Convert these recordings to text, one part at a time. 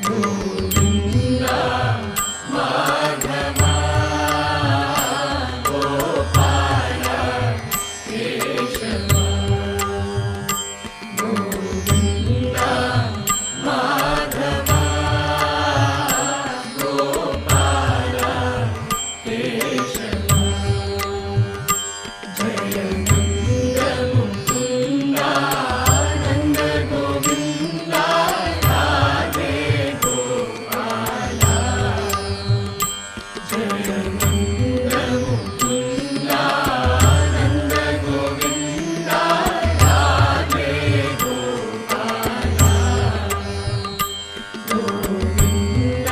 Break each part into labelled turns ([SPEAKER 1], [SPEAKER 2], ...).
[SPEAKER 1] गोविन्द माधव गोपाल केशव गोविन्द माधव गोपाल केशव जय नन्द मुकुन्द नन्द गोविन्द राधे गोपाल जय नन्द मुकुन्द नन्द गोविन्द राधे गोपाल गोविन्द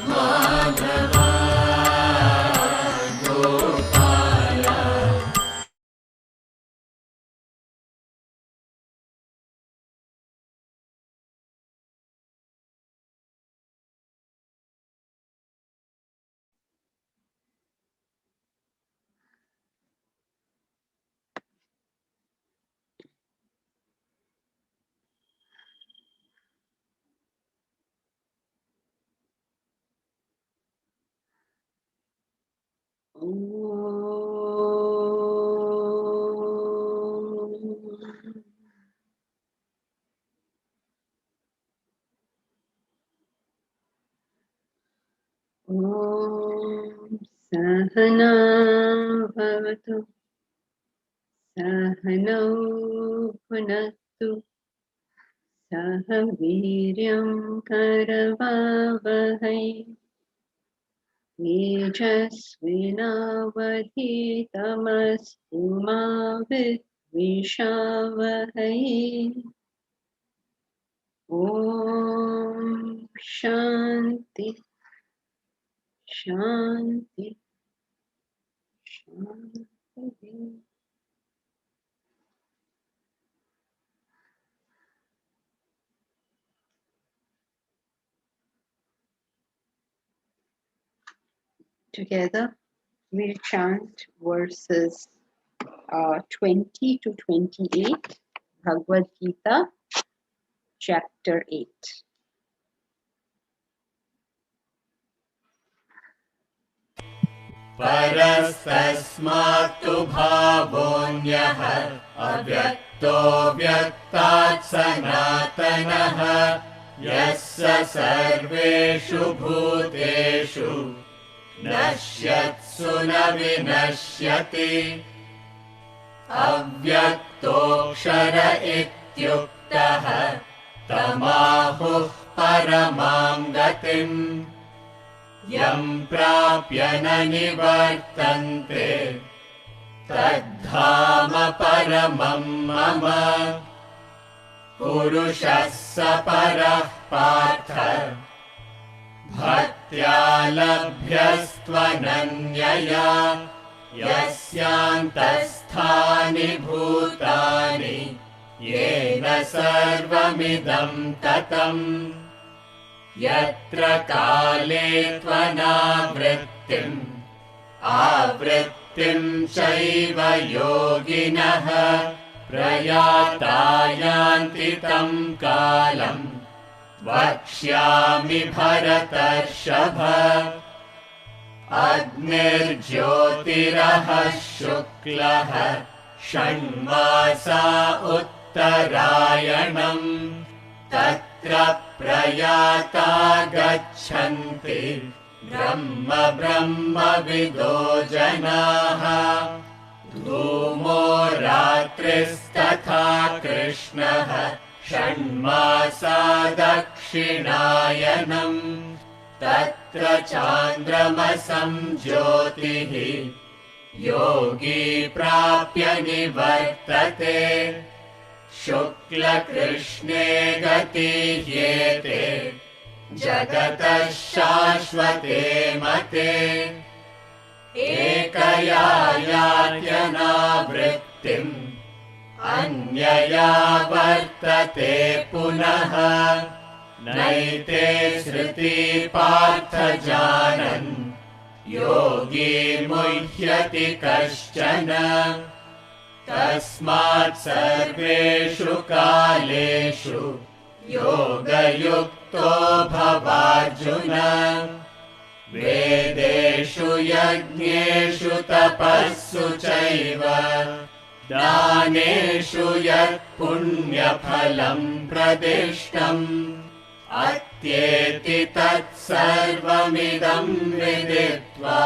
[SPEAKER 1] माधव गोपाल
[SPEAKER 2] सहना भवतु सहनौ भुनक्तु सह वीर्यं करवावहै तेजस्विनावधीतमस्तु मा विद्विषावहै ॐ शान्ति शान्ति शान्ति. Together we'll chant verses 20 to 28, Bhagavad Gita, chapter 8.
[SPEAKER 1] परस्तस्मात्तु भावोऽन्यः अव्यक्तो व्यक्तात् सनातनः यस्य सर्वेषु भूतेषु नश्यत्सु न विनश्यति अव्यक्तोऽक्षर इत्युक्तः तमाहुः परमां गतिम् यं प्राप्य न निवर्तन्ते तद्धाम परमं मम पुरुषः स परः पार्थ भक्त्या लभ्यस्त्वनन्यया यस्यान्तस्थानि भूतानि येन सर्वमिदं ततम् यत्र काले त्वनावृत्तिम् आवृत्तिं चैव योगिनः प्रयाता यान्ति तं कालम् वक्ष्यामि भरतर्षभ अग्निर्ज्योतिरः शुक्लः षण्मासा उत्तरायणम् तत्र प्रयाता गच्छन्ति ब्रह्म ब्रह्मविदो जनाः धूमो रात्रिस्तथा कृष्णः षण्मासा दक्षिणायनम् तत्र चान्द्रमसं ज्योतिः योगी प्राप्य निवर्तते शुक्लकृष्णे गतिह्येते जगतः शाश्वते मते एकया यात्यनावृत्तिम् अन्यया वर्तते पुनः नैते श्रुति पार्थ जानन् योगी मुह्यति कश्चन तस्मात् सर्वेषु कालेषु योगयुक्तो भवार्जुन वेदेषु यज्ञेषु तपस्सु चैव दानेषु यत् पुण्यफलं प्रदिष्टम् अत्येति तत्सर्वमिदं विदित्वा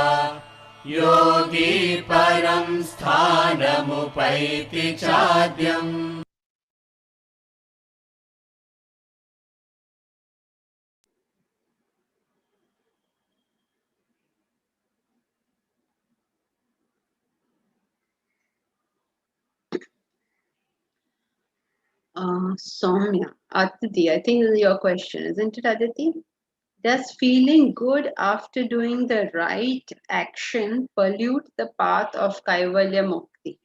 [SPEAKER 1] योगी परं स्थानमुपैति चाद्यम्.
[SPEAKER 2] Soumya, Aditi, I think this is your question, isn't it, Aditi? Does feeling good after doing the right action pollute the path of Kaivalya Mukti?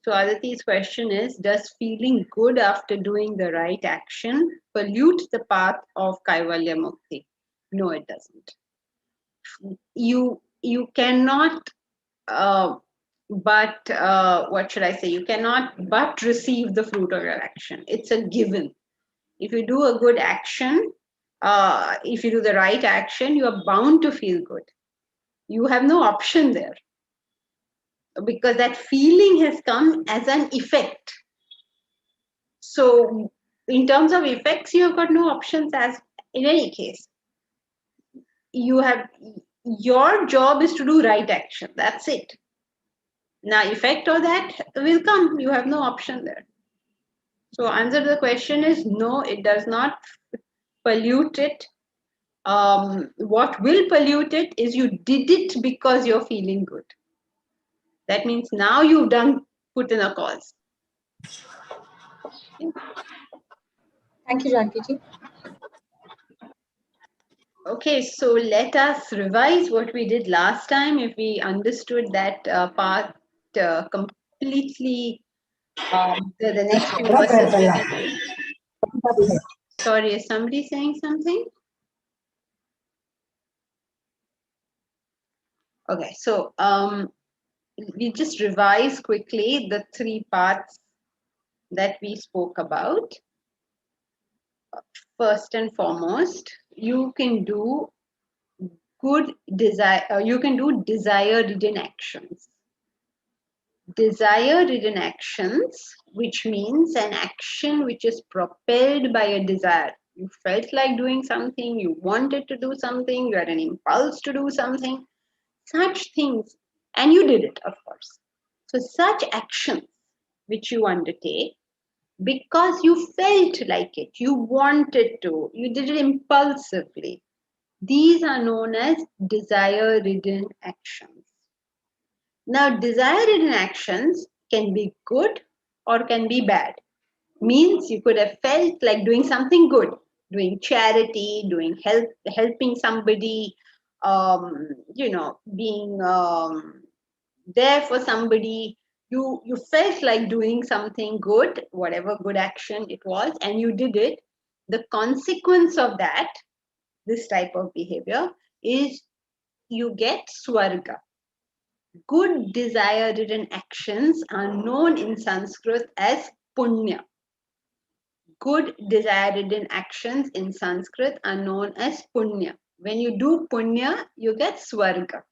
[SPEAKER 2] So Aditi's question is, does feeling good after doing the right action pollute the path of Kaivalya Mukti? No, it doesn't. You cannot what should I say? You cannot but receive the fruit of your action. It's a given. If you do a good action, if you do the right action, you are bound to feel good. You have no option there because that feeling has come as an effect. So, in terms of effects, you have got no options as in any case. You have your job is to do right action. That's it. Now, effect of that will come. You have no option there. So, answer to the question is no, it does not pollute it. What will pollute it is you did it because you're feeling good. That means now you've put in a cause.
[SPEAKER 3] Thank you, Janki-ji.
[SPEAKER 2] Okay, so let us revise what we did last time. If we understood that part completely, the next few verses. Sorry, is somebody saying something? Okay, so we just revise quickly the three parts that we spoke about. First and foremost, you can do good desire. You can do desire-ridden actions. Desire-ridden actions, which means an action which is propelled by a desire. You felt like doing something, you wanted to do something, you had an impulse to do something, such things, and you did it, of course. So such actions which you undertake because you felt like it, you wanted to, you did it impulsively. These are known as desire-ridden actions. Now, desire-ridden actions can be good or can be bad. Means you could have felt like doing something good, doing charity, doing helping somebody, being there for somebody. You felt like doing something good, whatever good action it was, and you did it. The consequence of that, this type of behavior, is you get swarga. Good desire-ridden actions are known in Sanskrit as punya. Good desire-ridden actions in Sanskrit are known as punya. When you do punya, you get swarga.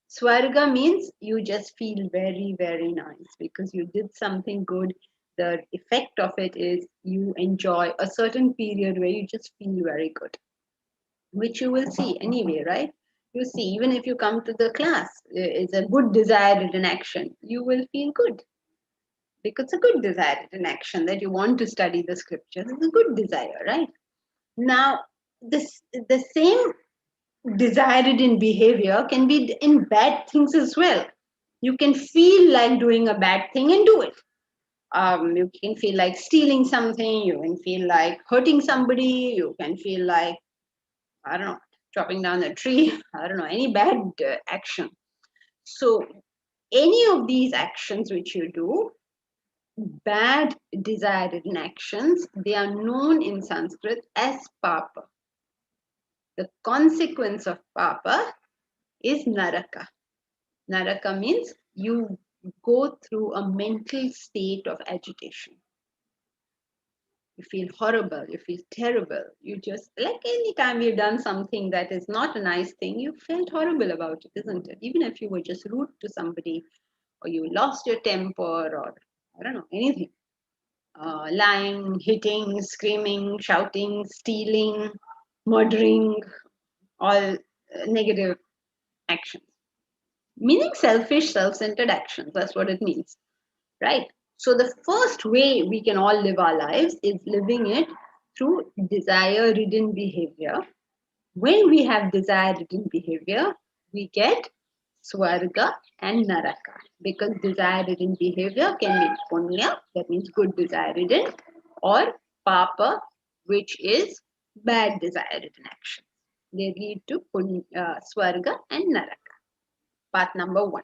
[SPEAKER 2] Swarga means you just feel very, very nice because you did something good. The effect of it is you enjoy a certain period where you just feel very good, which you will see anyway, right? You see, even if you come to the class, it's a good desire in action, you will feel good. Because it's a good desire in action that you want to study the scriptures. It's a good desire, right? Now, the same desired in behavior can be in bad things as well. You can feel like doing a bad thing and do it. You can feel like stealing something. You can feel like hurting somebody. You can feel like, I don't know, chopping down a tree. I don't know, any bad action. So any of these actions which you do, bad desired actions, they are known in Sanskrit as papa. The consequence of papa is naraka. Naraka means you go through a mental state of agitation. You feel horrible, you feel terrible. You just, like any time you've done something that is not a nice thing, you felt horrible about it, isn't it? Even if you were just rude to somebody, or you lost your temper, or I don't know, anything. Lying, hitting, screaming, shouting, stealing, murdering, all negative actions. Meaning selfish, self-centered actions. That's what it means, right? So the first way we can all live our lives is living it through desire-ridden behavior. When we have desire-ridden behavior, we get Swarga and Naraka. Because desire-ridden behavior can mean Punya, that means good desire-ridden, or Papa, which is bad desire-ridden action. They lead to Swarga and Naraka. Path number 1.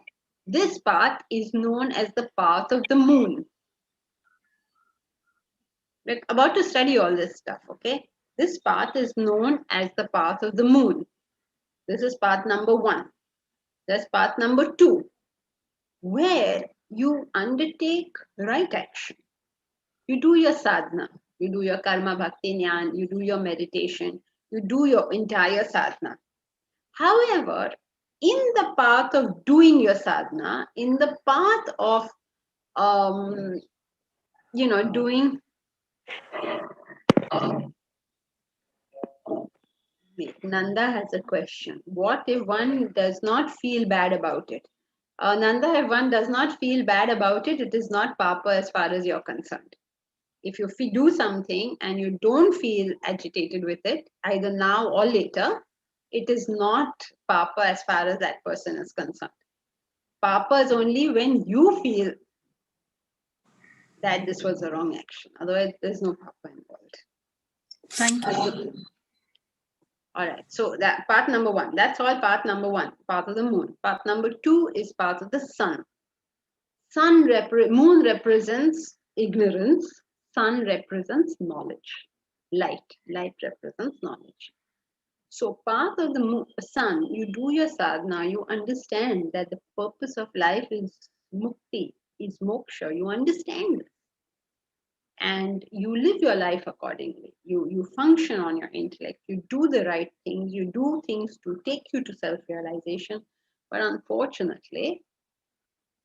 [SPEAKER 2] This path is known as the path of the moon. We're about to study all this stuff, okay? This path is known as the path of the moon. This is path number 1. That's path number 2, where you undertake right action. You do your sadhana, you do your karma bhakti jnana, you do your meditation, you do your entire sadhana. However, in the path of doing your sadhana, in the path of doing. Wait, Nanda has a question. What if one does not feel bad about it? Nanda, if one does not feel bad about it, it is not papa as far as you're concerned. If you do something and you don't feel agitated with it, either now or later, it is not papa as far as that person is concerned. Papa is only when you feel that this was a wrong action. Otherwise, there's no papa involved.
[SPEAKER 3] Thank you.
[SPEAKER 2] All right, so that path number 1, that's all path number 1, path of the moon. Path number 2 is path of the sun. Moon represents ignorance, sun represents knowledge. Light represents knowledge. So path of the sun, you do your sadhana, you understand that the purpose of life is mukti, is moksha. You understand this. And you live your life accordingly. You function on your intellect. You do the right things. You do things to take you to self-realization. But unfortunately,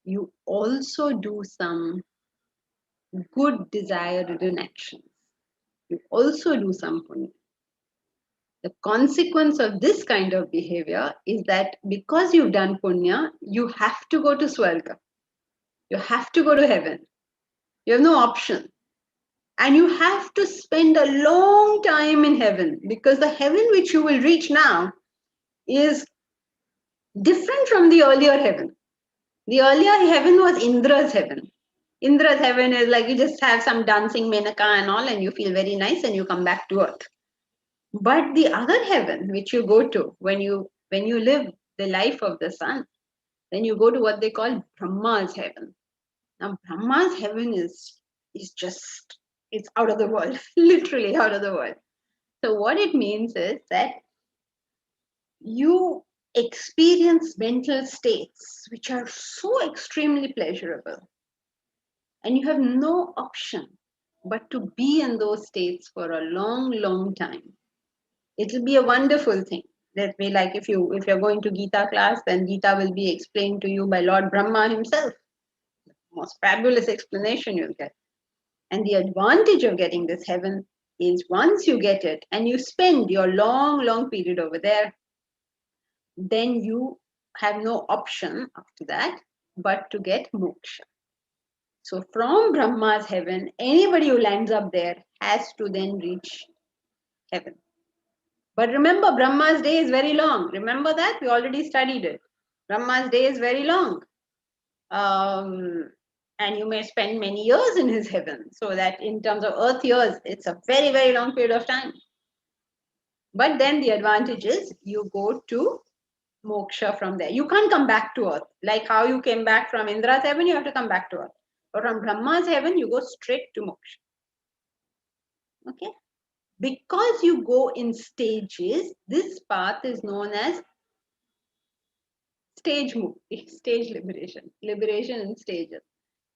[SPEAKER 2] you also do some good desire-ridden actions. You also do some punya. The consequence of this kind of behavior is that because you've done punya, you have to go to Swarga. You have to go to heaven. You have no option. And you have to spend a long time in heaven, because the heaven which you will reach now is different from the earlier heaven. The earlier heaven was Indra's heaven. Indra's heaven is like you just have some dancing menaka and all, and you feel very nice and you come back to earth. But the other heaven which you go to when you live the life of the sun, then you go to what they call Brahma's heaven. Now Brahma's heaven is just, it's out of the world, literally out of the world. So what it means is that you experience mental states which are so extremely pleasurable, and you have no option but to be in those states for a long, long time. It'll be a wonderful thing. That way, like if you're going to Gita class, then Gita will be explained to you by Lord Brahma himself. The most fabulous explanation you'll get. And the advantage of getting this heaven is once you get it and you spend your long, long period over there, then you have no option after that but to get moksha. So from Brahma's heaven, anybody who lands up there has to then reach heaven. But remember, Brahma's day is very long. Remember that? We already studied it. Brahma's day is very long. And you may spend many years in his heaven. So that in terms of earth years, it's a very, very long period of time. But then the advantage is you go to moksha from there. You can't come back to earth. Like how you came back from Indra's heaven, you have to come back to earth. But from Brahma's heaven, you go straight to moksha. Okay? Because you go in stages, this path is known as stage mukti, stage liberation, liberation in stages.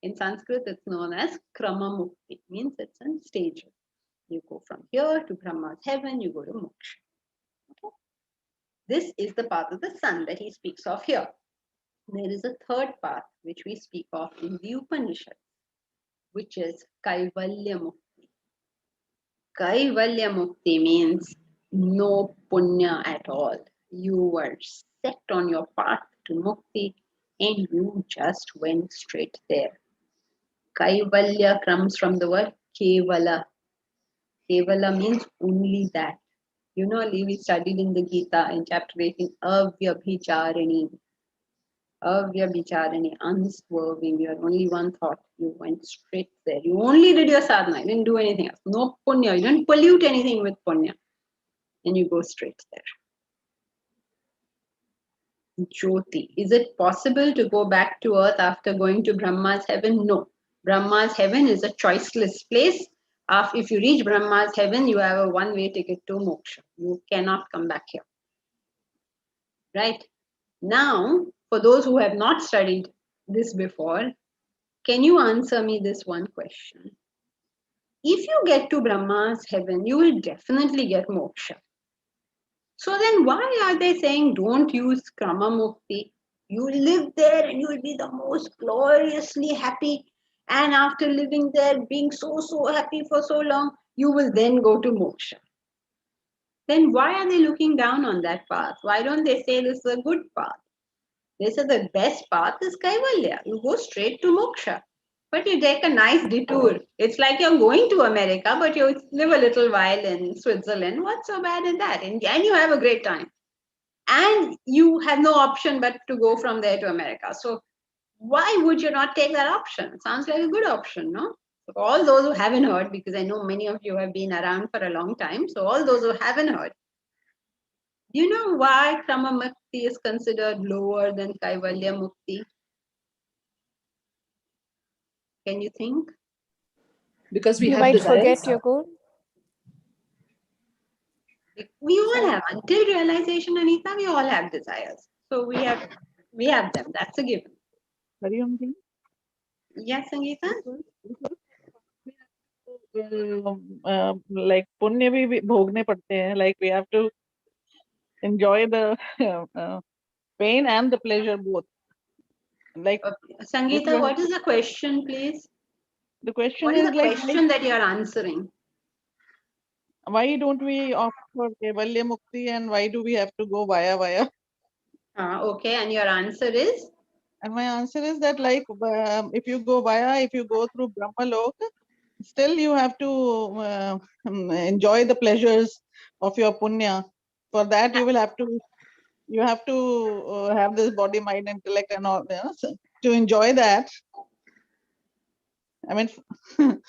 [SPEAKER 2] In Sanskrit, it's known as Krama Mukti, means it's in stages. You go from here to Brahma's heaven, you go to moksha. Okay? This is the path of the sun that he speaks of here. There is a third path which we speak of in the Upanishads, which is Kaivalya Mukti. Kaivalya Mukti means no punya at all. You were set on your path to Mukti and you just went straight there. Kaivalya comes from the word Kevala. Kevala means only that. You know, we studied in the Gita in chapter 18, Avyabhicharani. Avyabhicharani, unswerving. You had only one thought. You went straight there. You only did your sadhana. You didn't do anything else. No punya. You didn't pollute anything with punya. And you go straight there. Jyoti. Is it possible to go back to earth after going to Brahma's heaven? No. Brahma's heaven is a choiceless place. If you reach Brahma's heaven, you have a one-way ticket to moksha. You cannot come back here. Right? Now, for those who have not studied this before, can you answer me this one question? If you get to Brahma's heaven, you will definitely get moksha. So then why are they saying don't use Krama Mukti? You live there and you will be the most gloriously happy. And after living there, being so happy for so long, you will then go to moksha. Then why are they looking down on that path? Why don't they say this is a good path? They say the best path is Kaivalya. You go straight to moksha. But you take a nice detour. It's like you're going to America, but you live a little while in Switzerland. What's so bad in that? And you have a great time. And you have no option but to go from there to America. So why would you not take that option? Sounds like a good option, no? So all those who haven't heard, because I know many of you have been around for a long time, so all those who haven't heard, do you know why Krama Mukti is considered lower than Kaivalya Mukti? Can you think?
[SPEAKER 3] Because we
[SPEAKER 4] You
[SPEAKER 3] have
[SPEAKER 4] might
[SPEAKER 3] desires.
[SPEAKER 4] forget your goal.
[SPEAKER 2] We all have, until realization, Anita, we all have desires. So we have them. That's a given.
[SPEAKER 5] Hariom ji?
[SPEAKER 2] Yes, Sangeeta?
[SPEAKER 5] Like punya bhi bhogne padte hain. Like we have to enjoy the pain and the pleasure both. Like
[SPEAKER 2] Sangeeta, what is the question, please?
[SPEAKER 5] the question
[SPEAKER 2] What is
[SPEAKER 5] is
[SPEAKER 2] the
[SPEAKER 5] like
[SPEAKER 2] question that you are answering?
[SPEAKER 5] why don't we opt for Kaivalya Mukti and why do we have to go via?
[SPEAKER 2] Okay, and your answer is?
[SPEAKER 5] And my answer is that like if you go through Brahmalok, still you have to enjoy the pleasures of your punya. For that you will have to have this body, mind, intellect and all, you know, so to enjoy that. I mean,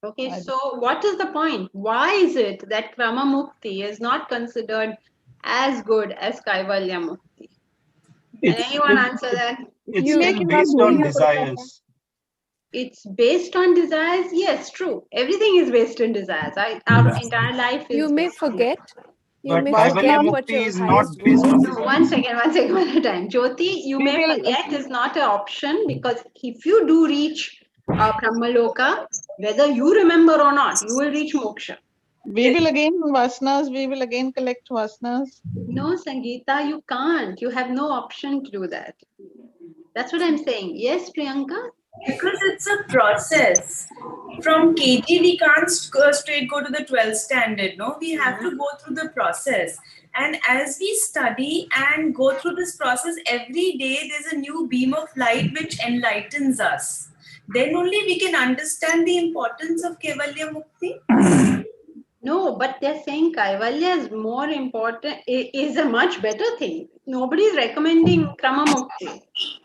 [SPEAKER 2] Okay, so what is the point? Why is it that Krama Mukti is not considered as good as Kaivalya Mukti? Can anyone answer that?
[SPEAKER 6] It's
[SPEAKER 4] You
[SPEAKER 6] still
[SPEAKER 4] cannot
[SPEAKER 6] based
[SPEAKER 4] do
[SPEAKER 6] on
[SPEAKER 4] your
[SPEAKER 6] desires.
[SPEAKER 2] It's based on desires. Yes, true. Everything is based on desires. Our entire life is.
[SPEAKER 4] You may
[SPEAKER 2] based on
[SPEAKER 4] forget. You
[SPEAKER 6] But
[SPEAKER 4] may
[SPEAKER 6] Kaivalya
[SPEAKER 4] forget what
[SPEAKER 6] Mukti
[SPEAKER 4] your
[SPEAKER 6] is not
[SPEAKER 4] highest
[SPEAKER 6] based
[SPEAKER 4] goal
[SPEAKER 6] on
[SPEAKER 4] is.
[SPEAKER 2] No, one second, one at a time. Jyoti, you
[SPEAKER 5] We
[SPEAKER 2] may
[SPEAKER 5] will-
[SPEAKER 2] forget is not an option, because if you do reach Brahmaloka, whether you remember or not, you will reach moksha.
[SPEAKER 5] we will again collect vasanas.
[SPEAKER 2] No, Sangeeta, you can't. You have no option to do that. That's what I'm saying. Yes, Priyanka?
[SPEAKER 7] Because it's a process. From KG, we can't straight go to the 12th standard, no? We have to go through the process. And as we study and go through this process, every day there's a new beam of light which enlightens us. Then only we can understand the importance of Kaivalya Mukti.
[SPEAKER 2] No, but they're saying Kaivalya is more important, is a much better thing. Nobody is recommending Krama Mukti.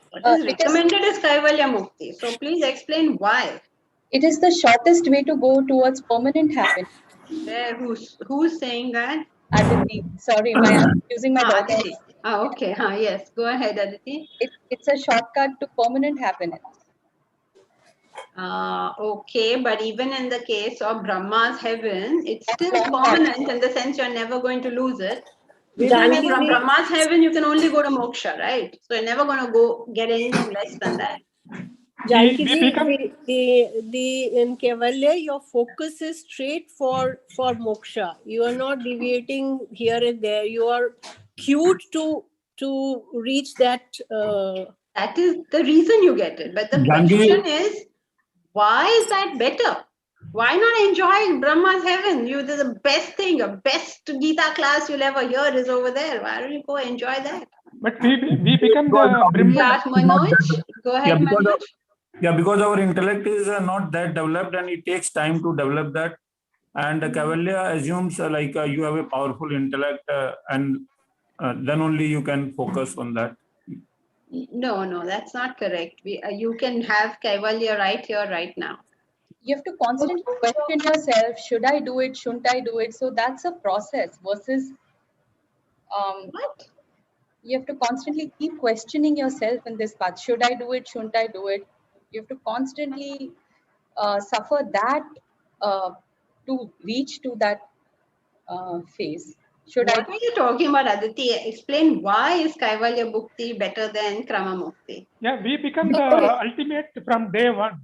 [SPEAKER 2] What is recommended is Kaivalya Mukti. So please explain why.
[SPEAKER 8] It is the shortest way to go towards permanent happiness.
[SPEAKER 2] Who's saying that?
[SPEAKER 8] Aditi, sorry, I'm using my daughter.
[SPEAKER 2] Aditi. Okay. Yes. Go ahead, Aditi.
[SPEAKER 8] It's a shortcut to permanent happiness.
[SPEAKER 2] Okay, but even in the case of Brahma's heaven, it's still permanent in the sense you're never going to lose it.
[SPEAKER 3] Janki
[SPEAKER 2] From
[SPEAKER 3] ji,
[SPEAKER 2] Brahma's heaven, you can only go to moksha, right? So you're never going to get anything less than that.
[SPEAKER 4] Janki
[SPEAKER 6] we
[SPEAKER 4] ji,
[SPEAKER 6] become
[SPEAKER 4] in Kaivalya, your focus is straight for moksha. You are not deviating here and there. You are cued to reach that.
[SPEAKER 2] That is the reason you get it. But the question is, why is that better? Why not enjoy Brahma's heaven? You did the best thing, the best Gita class you'll ever hear is over there. Why don't you go enjoy that?
[SPEAKER 6] but we become
[SPEAKER 9] Because
[SPEAKER 6] the Brahman.
[SPEAKER 2] Yes, Manoj. Go ahead, Manoj.
[SPEAKER 9] because our intellect is not that developed, and it takes time to develop that. And Cavalya assumes you have a powerful intellect, and then only you can focus on that.
[SPEAKER 2] No, that's not correct. You can have Kaivalya right here, right now.
[SPEAKER 8] You have to constantly question yourself, should I do it, shouldn't I do it? So that's a process versus
[SPEAKER 2] What?
[SPEAKER 8] you have to constantly keep questioning yourself in this path. Should I do it, shouldn't I do it? You have to constantly suffer that to reach to that phase. Should
[SPEAKER 2] What are you talking about, Aditi? Explain why is Kaivalya Mukti better than Krama Mukti?
[SPEAKER 6] Yeah, we become the ultimate from day one.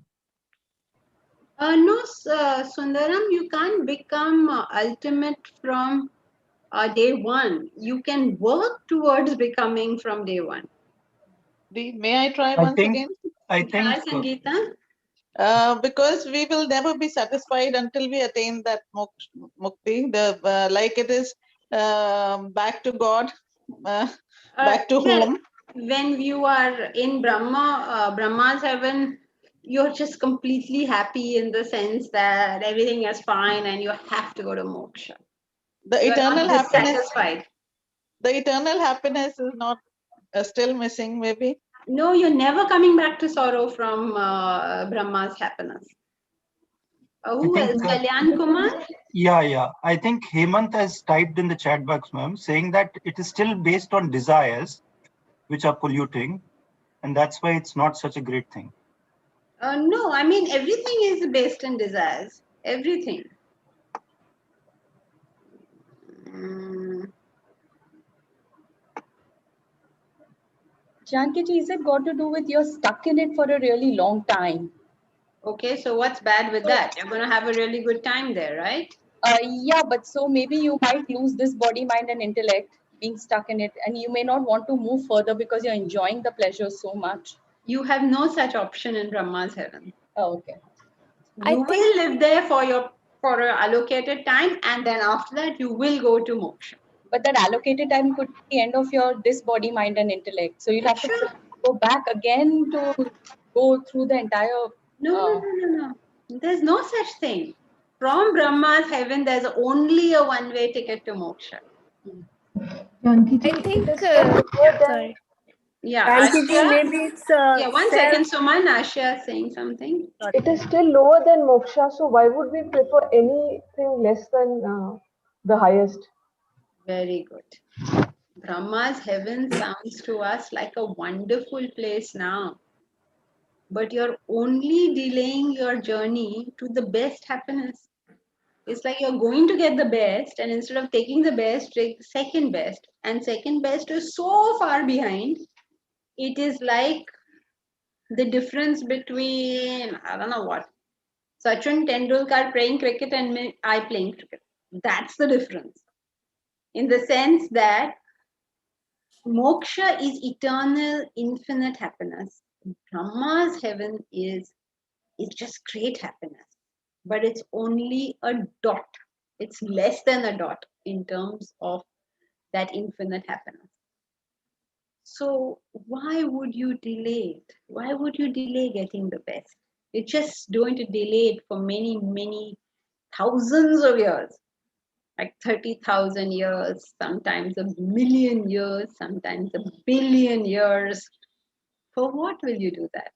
[SPEAKER 2] No, Sundaram, you can't become ultimate from day one. You can work towards becoming from day one.
[SPEAKER 5] May I try once again?
[SPEAKER 2] Try, Sangeeta.
[SPEAKER 5] Because we will never be satisfied until we attain that mukti. Like it is back to God, back to home.
[SPEAKER 2] When you are in Brahma's heaven, you're just completely happy in the sense that everything is fine and you have to go to moksha.
[SPEAKER 5] The
[SPEAKER 2] You're
[SPEAKER 5] eternal
[SPEAKER 2] not
[SPEAKER 5] happiness.
[SPEAKER 2] dissatisfied.
[SPEAKER 5] The eternal happiness is not still missing, maybe.
[SPEAKER 2] No, you're never coming back to sorrow from Brahma's happiness. Who else? Kalyan Kumar?
[SPEAKER 10] Yeah. I think Hemant has typed in the chat box, ma'am, saying that it is still based on desires which are polluting, and that's why it's not such a great thing.
[SPEAKER 2] No, I mean, everything is based in desires. Everything.
[SPEAKER 8] Janki ji, is it got to do with you're stuck in it for a really long time?
[SPEAKER 2] Okay, so what's bad with that? You're going to have a really good time there, right?
[SPEAKER 8] Yeah, but so maybe you might lose this body, mind, and intellect being stuck in it, and you may not want to move further because you're enjoying the pleasure so much.
[SPEAKER 2] You have no such option in Brahma's heaven.
[SPEAKER 8] Oh, okay.
[SPEAKER 2] You will live there for your allocated time, and then after that you will go to moksha.
[SPEAKER 8] But that allocated time could be the end of your this body, mind, and intellect. So you'll have to go back again to go through the entire.
[SPEAKER 2] No. There's no such thing. From Brahma's heaven, there's only a one-way ticket to moksha.
[SPEAKER 11] I think. Sorry.
[SPEAKER 2] Yeah,
[SPEAKER 4] Janki ji,
[SPEAKER 2] Ashya.
[SPEAKER 4] maybe it's.
[SPEAKER 2] Yeah, one second, Suman. Ashya is saying something.
[SPEAKER 3] It is still lower than moksha, so why would we prefer anything less than the highest?
[SPEAKER 2] Very good. Brahma's heaven sounds to us like a wonderful place now. But you're only delaying your journey to the best happiness. It's like you're going to get the best, and instead of taking the best, take the second best. And second best is so far behind. It is like the difference between, I don't know what, Sachin Tendulkar playing cricket and I playing cricket. That's the difference. In the sense that moksha is eternal, infinite happiness. Brahma's heaven is just great happiness. But it's only a dot. It's less than a dot in terms of that infinite happiness. So why would you delay it? Why would you delay getting the best? You're just going to delay it for many, many thousands of years. Like 30,000 years, sometimes a million years, sometimes a billion years. For what will you do that?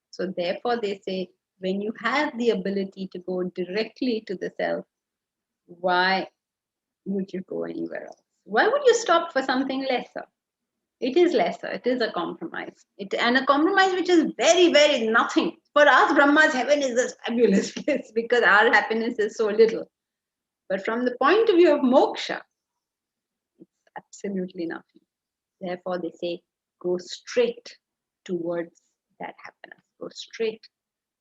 [SPEAKER 2] So therefore they say, when you have the ability to go directly to the self, why would you go anywhere else? Why would you stop for something lesser? It is lesser. It is a compromise. And a compromise which is very, very nothing. For us, Brahma's heaven is a fabulous place because our happiness is so little. But from the point of view of moksha, it's absolutely nothing. Therefore, they say, go straight towards that happiness. Go straight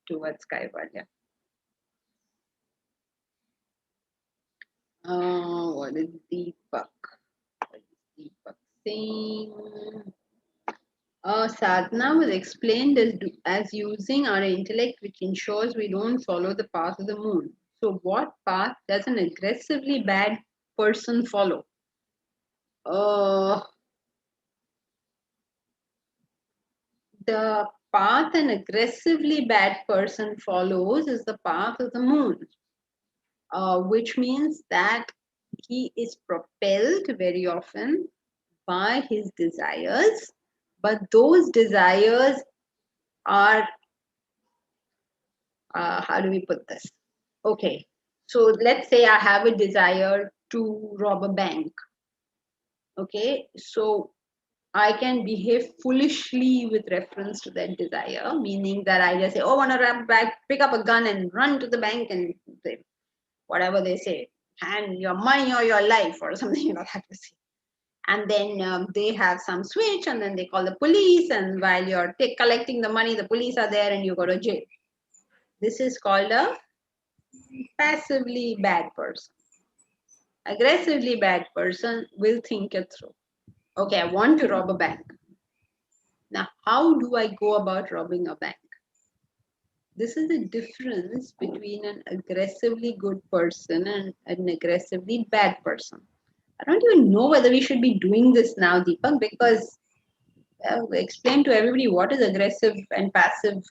[SPEAKER 2] towards Kaivalya. What is Deepak? What is Deepak saying? Sadhana was explained as using our intellect, which ensures we don't follow the path of the moon. So what path does an aggressively bad person follow? The path an aggressively bad person follows is the path of the moon, which means that he is propelled very often by his desires, but those desires are, how do we put this? Okay, so let's say I have a desire to rob a bank. Okay, so I can behave foolishly with reference to that desire, meaning that I just say, oh, I want to rob a bank, pick up a gun and run to the bank and say, whatever they say, hand your money or your life or something, that to say. And then they have some switch and then they call the police, and while you're collecting the money, the police are there and you go to jail. This is called a passively bad person. Aggressively bad person will think it through. Okay, I want to rob a bank. Now, how do I go about robbing a bank? This is the difference between an aggressively good person and an aggressively bad person. I don't even know whether we should be doing this now, Deepak, because explain to everybody what is aggressive and passive,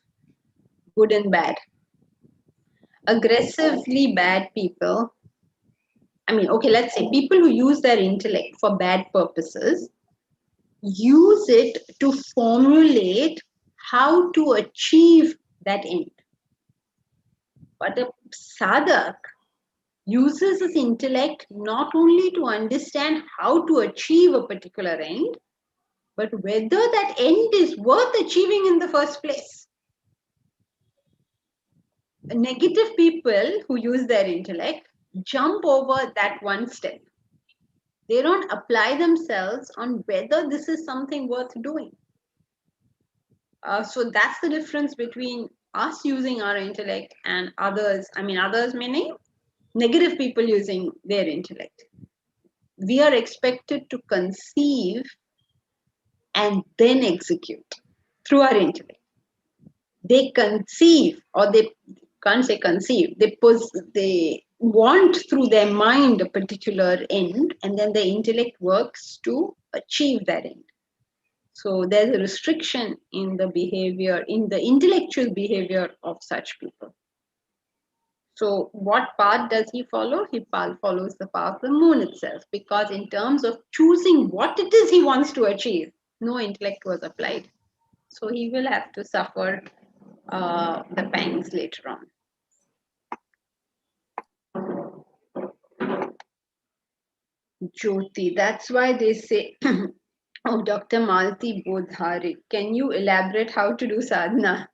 [SPEAKER 2] good and bad. Aggressively bad people, okay, let's say people who use their intellect for bad purposes use it to formulate how to achieve that end. But a sadhak uses his intellect not only to understand how to achieve a particular end, but whether that end is worth achieving in the first place. Negative people who use their intellect jump over that one step. They don't apply themselves on whether this is something worth doing. So that's the difference between us using our intellect and others. Others meaning negative people using their intellect. We are expected to conceive and then execute through our intellect. They conceive, or they can't say conceive, they want through their mind a particular end, and then the intellect works to achieve that end. So there's a restriction in the behavior, in the intellectual behavior of such people. So what path does he follow? He follows the path of the moon itself, because in terms of choosing what it is he wants to achieve, no intellect was applied. So he will have to suffer the pangs later on. Jyoti, that's why they say, oh, Dr. Malti Bodhari, can you elaborate how to do sadhana?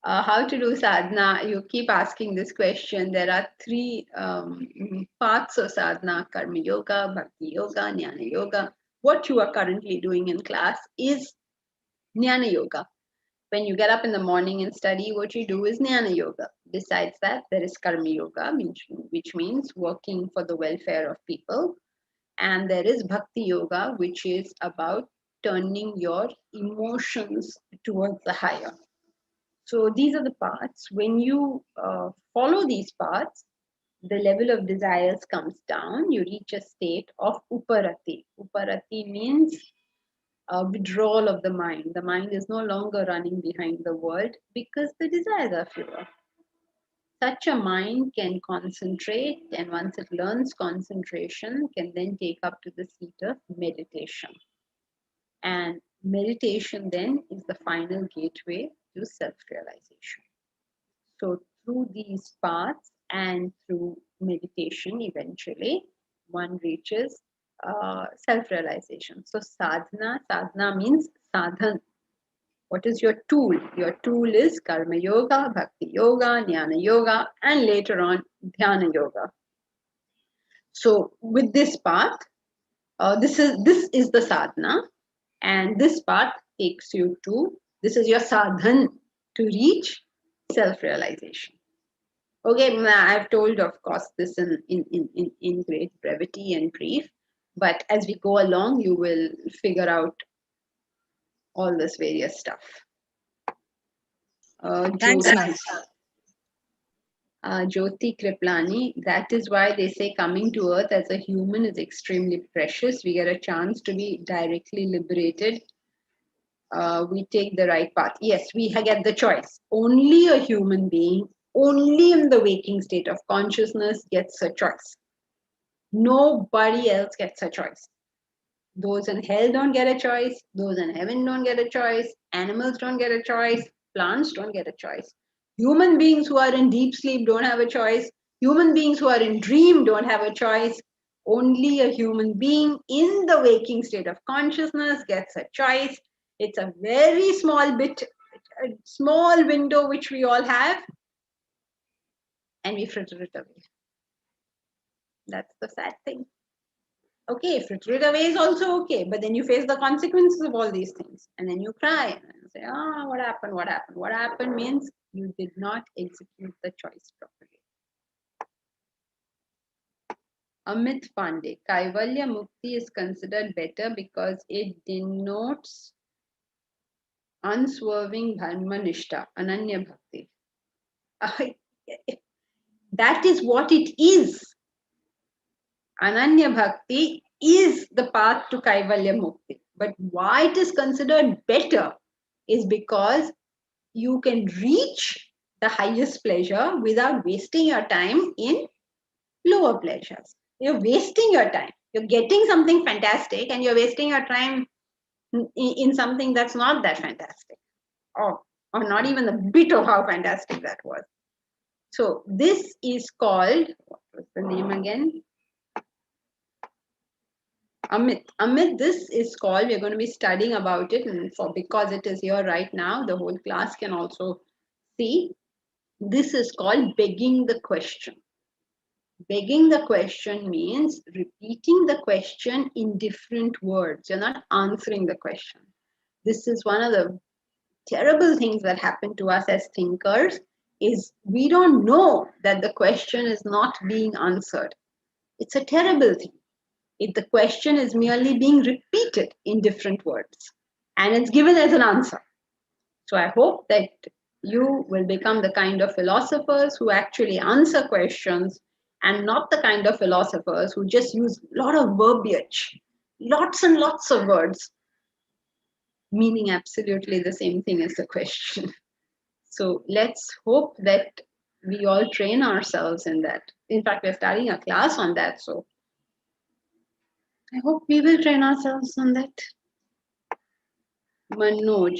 [SPEAKER 2] How to do sadhana? You keep asking this question. There are three paths of sadhana: karma yoga, bhakti yoga, jnana yoga. What you are currently doing in class is jnana yoga. When you get up in the morning and study, what you do is jnana yoga. Besides that, there is karma yoga, which means working for the welfare of people. And there is bhakti yoga, which is about turning your emotions towards the higher. So these are the paths. When you follow these paths, the level of desires comes down. You reach a state of uparati. Uparati means withdrawal of the mind. The mind is no longer running behind the world because the desires are fewer. Such a mind can concentrate, and once it learns concentration, can then take up to the seat of meditation. And meditation then is the final gateway to self-realization. So through these paths and through meditation, eventually one reaches self-realization. So sadhana means sadhan. What is your tool? Your tool is karma yoga, bhakti yoga, jnana yoga, and later on dhyana yoga. So with this path, this is the sadhana, and this path takes you to This is your sadhan to reach self-realization. Okay, I've told, of course, this in great brevity and brief, but as we go along, you will figure out all this various stuff.
[SPEAKER 11] Thanks, ma'am.
[SPEAKER 2] Jyoti Kriplani, that is why they say coming to earth as a human is extremely precious. We get a chance to be directly liberated. We take the right path. Yes, we get the choice. Only a human being, only in the waking state of consciousness gets a choice. Nobody else gets a choice. Those in hell don't get a choice. Those in heaven don't get a choice. Animals don't get a choice. Plants don't get a choice. Human beings who are in deep sleep don't have a choice. Human beings who are in dream don't have a choice. Only a human being in the waking state of consciousness gets a choice. It's a very small bit, a small window which we all have, and we fritter it away. That's the sad thing. Okay, fritter it away is also okay, but then you face the consequences of all these things, and then you cry and say, "Ah, what happened? What happened? What happened?" Means you did not execute the choice properly. Amit Pandey, Kaivalya Mukti is considered better because it denotes unswerving dharma nishta, ananya bhakti. That is what it is. Ananya Bhakti is the path to Kaivalya Mukti. But why it is considered better is because you can reach the highest pleasure without wasting your time in lower pleasures. You're wasting your time. You're getting something fantastic and you're wasting your time in something that's not that fantastic. Or not even a bit of how fantastic that was. So this is called, what was the name again? Amit, this is called, we're going to be studying about it, and because it is here right now, the whole class can also see. This is called begging the question. Begging the question means repeating the question in different words. You're not answering the question. This is one of the terrible things that happen to us as thinkers, is we don't know that the question is not being answered. It's a terrible thing. If the question is merely being repeated in different words and it's given as an answer. So I hope that you will become the kind of philosophers who actually answer questions and not the kind of philosophers who just use a lot of verbiage, lots and lots of words, meaning absolutely the same thing as the question. So let's hope that we all train ourselves in that. In fact, we're starting a class on that. So I hope we will train ourselves on that. Manoj,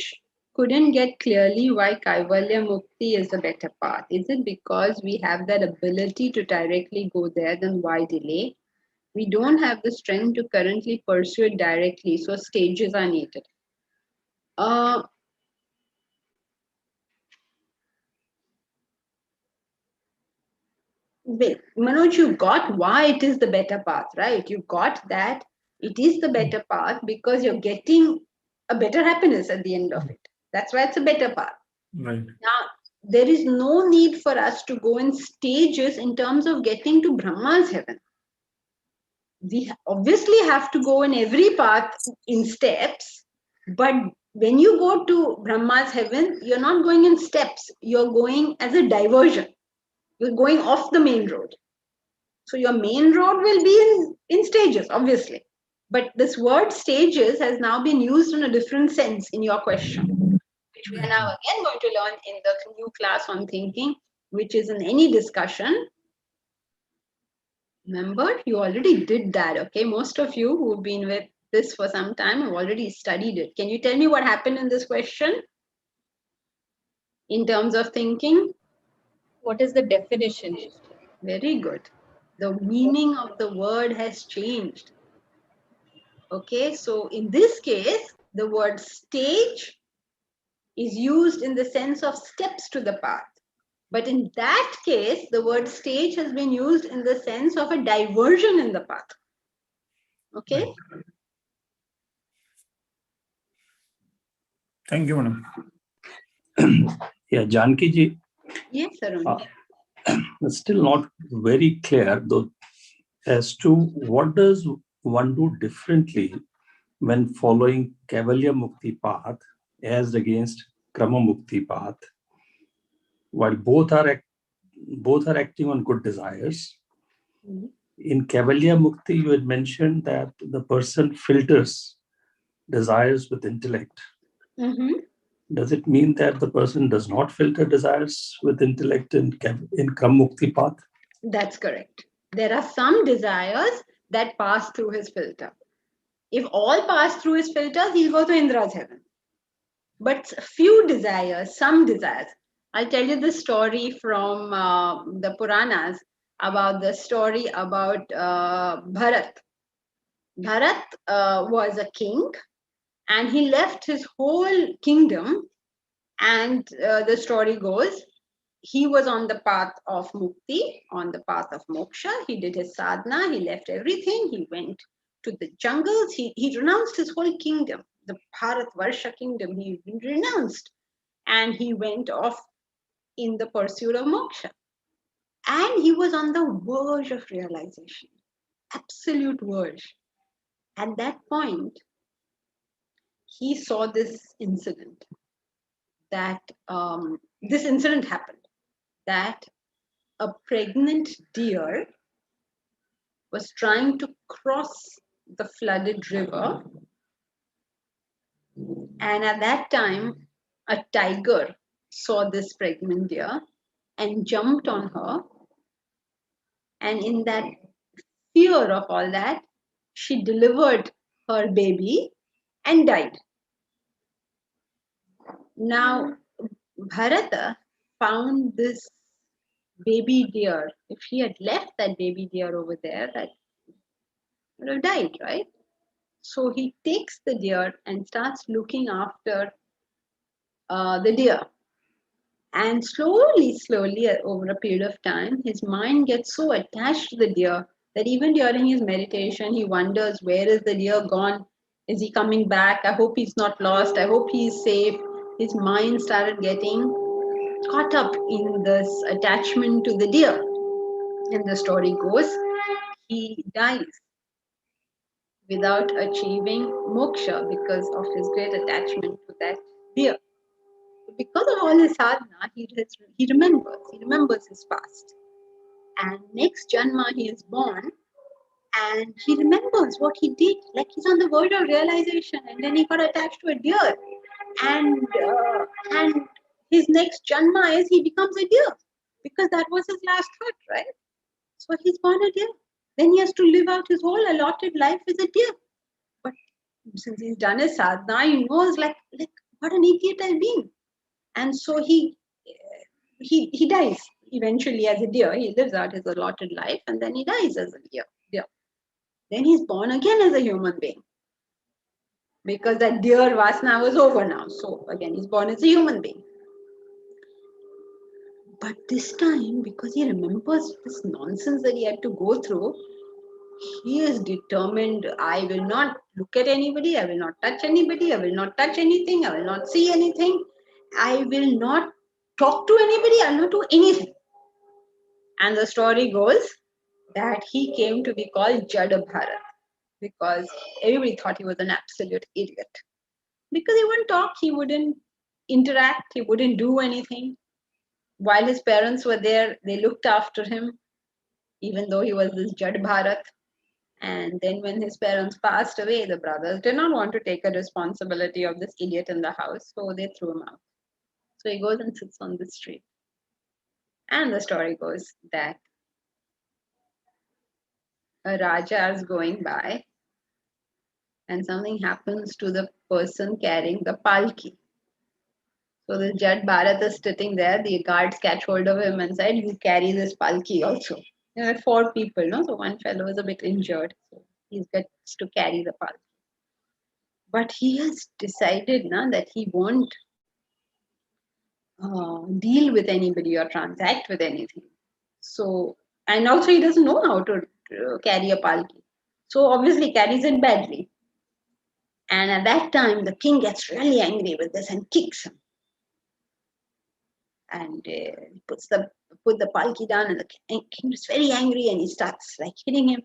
[SPEAKER 2] couldn't get clearly why Kaivalya Mukti is the better path. Is it because we have that ability to directly go there, then why delay? We don't have the strength to currently pursue it directly, so stages are needed. Wait, Manoj, you got why it is the better path, right? You got that it is the better path because you're getting a better happiness at the end of it. That's why it's a better path.
[SPEAKER 9] Right.
[SPEAKER 2] Now, there is no need for us to go in stages in terms of getting to Brahma's heaven. We obviously have to go in every path in steps, but when you go to Brahma's heaven, you're not going in steps, you're going as a diversion. You're going off the main road. So your main road will be in stages, obviously. But this word stages has now been used in a different sense in your question, which we are now again going to learn in the new class on thinking, which is in any discussion. Remember, you already did that, okay? Most of you who've been with this for some time have already studied it. Can you tell me what happened in this question in terms of thinking?
[SPEAKER 8] What is the definition?
[SPEAKER 2] Very good. The meaning of the word has changed. Okay, so in this case, the word stage is used in the sense of steps to the path. But in that case, the word stage has been used in the sense of a diversion in the path. Okay?
[SPEAKER 9] Thank you, madam. Yeah, Janki ji,
[SPEAKER 2] Yes, Arun.
[SPEAKER 12] it's still not very clear though as to what does one do differently when following Cavalier Mukti path as against Krama Mukti path. While both are acting on good desires. Mm-hmm. In Cavalier Mukti, you had mentioned that the person filters desires with intellect. Mm-hmm. Does it mean that the person does not filter desires with intellect in Krama Mukti path?
[SPEAKER 2] That's correct. There are some desires that pass through his filter. If all pass through his filters, he'll go to Indra's heaven. But few desires, some desires. I'll tell you the story from the Puranas about the story about Bharat. Bharat was a king and he left his whole kingdom, and the story goes, he was on the path of mukti, on the path of moksha. He did his sadhana, he left everything, he went to the jungles, he renounced his whole kingdom, the Bharat Varsha kingdom, he renounced, and he went off in the pursuit of moksha. And he was on the verge of realization, absolute verge. At that point, he saw this incident, that this incident happened, that a pregnant deer was trying to cross the flooded river. And at that time, a tiger saw this pregnant deer and jumped on her. And in that fear of all that, she delivered her baby and died. Now, Bharata found this baby deer. If he had left that baby deer over there, that would have died, right? So he takes the deer and starts looking after the deer. And slowly, over a period of time, his mind gets so attached to the deer that even during his meditation, he wonders, where is the deer gone? Is he coming back? I hope he's not lost. I hope he's safe. His mind started getting caught up in this attachment to the deer. And the story goes, he dies without achieving moksha because of his great attachment to that deer. Because of all his sadhana, he remembers his past. And next Janma he is born and he remembers what he did, like he's on the verge of realization, and then he got attached to a deer. And his next Janma is he becomes a deer because that was his last thought, right? So he's born a deer. Then he has to live out his whole allotted life as a deer. But since he's done his sadhana, he knows like what an idiot I've been. And so he dies eventually as a deer. He lives out his allotted life and then he dies as a deer. Then he's born again as a human being. Because that deer vasana was over now. So again, he's born as a human being. But this time, because he remembers this nonsense that he had to go through, he is determined, I will not look at anybody, I will not touch anybody, I will not touch anything, I will not see anything, I will not talk to anybody, I will not do anything. And the story goes that he came to be called Jada Bharat because everybody thought he was an absolute idiot. Because he wouldn't talk, he wouldn't interact, he wouldn't do anything. While his parents were there, they looked after him, even though he was this Jada Bharat. And then when his parents passed away, the brothers did not want to take a responsibility of this idiot in the house, so they threw him out. So he goes and sits on the street. And the story goes that a Raja is going by and something happens to the person carrying the palki. So the Jad Bharat is sitting there, the guards catch hold of him and said, you carry this palki also. There are 4 people, no? So one fellow is a bit injured. So he gets to carry the palki. But he has decided that he won't deal with anybody or transact with anything. So, and also he doesn't know how to carry a palki. So obviously carries it badly. And at that time, the king gets really angry with this and kicks him. And put the palki down, and the king is very angry, and he starts like hitting him.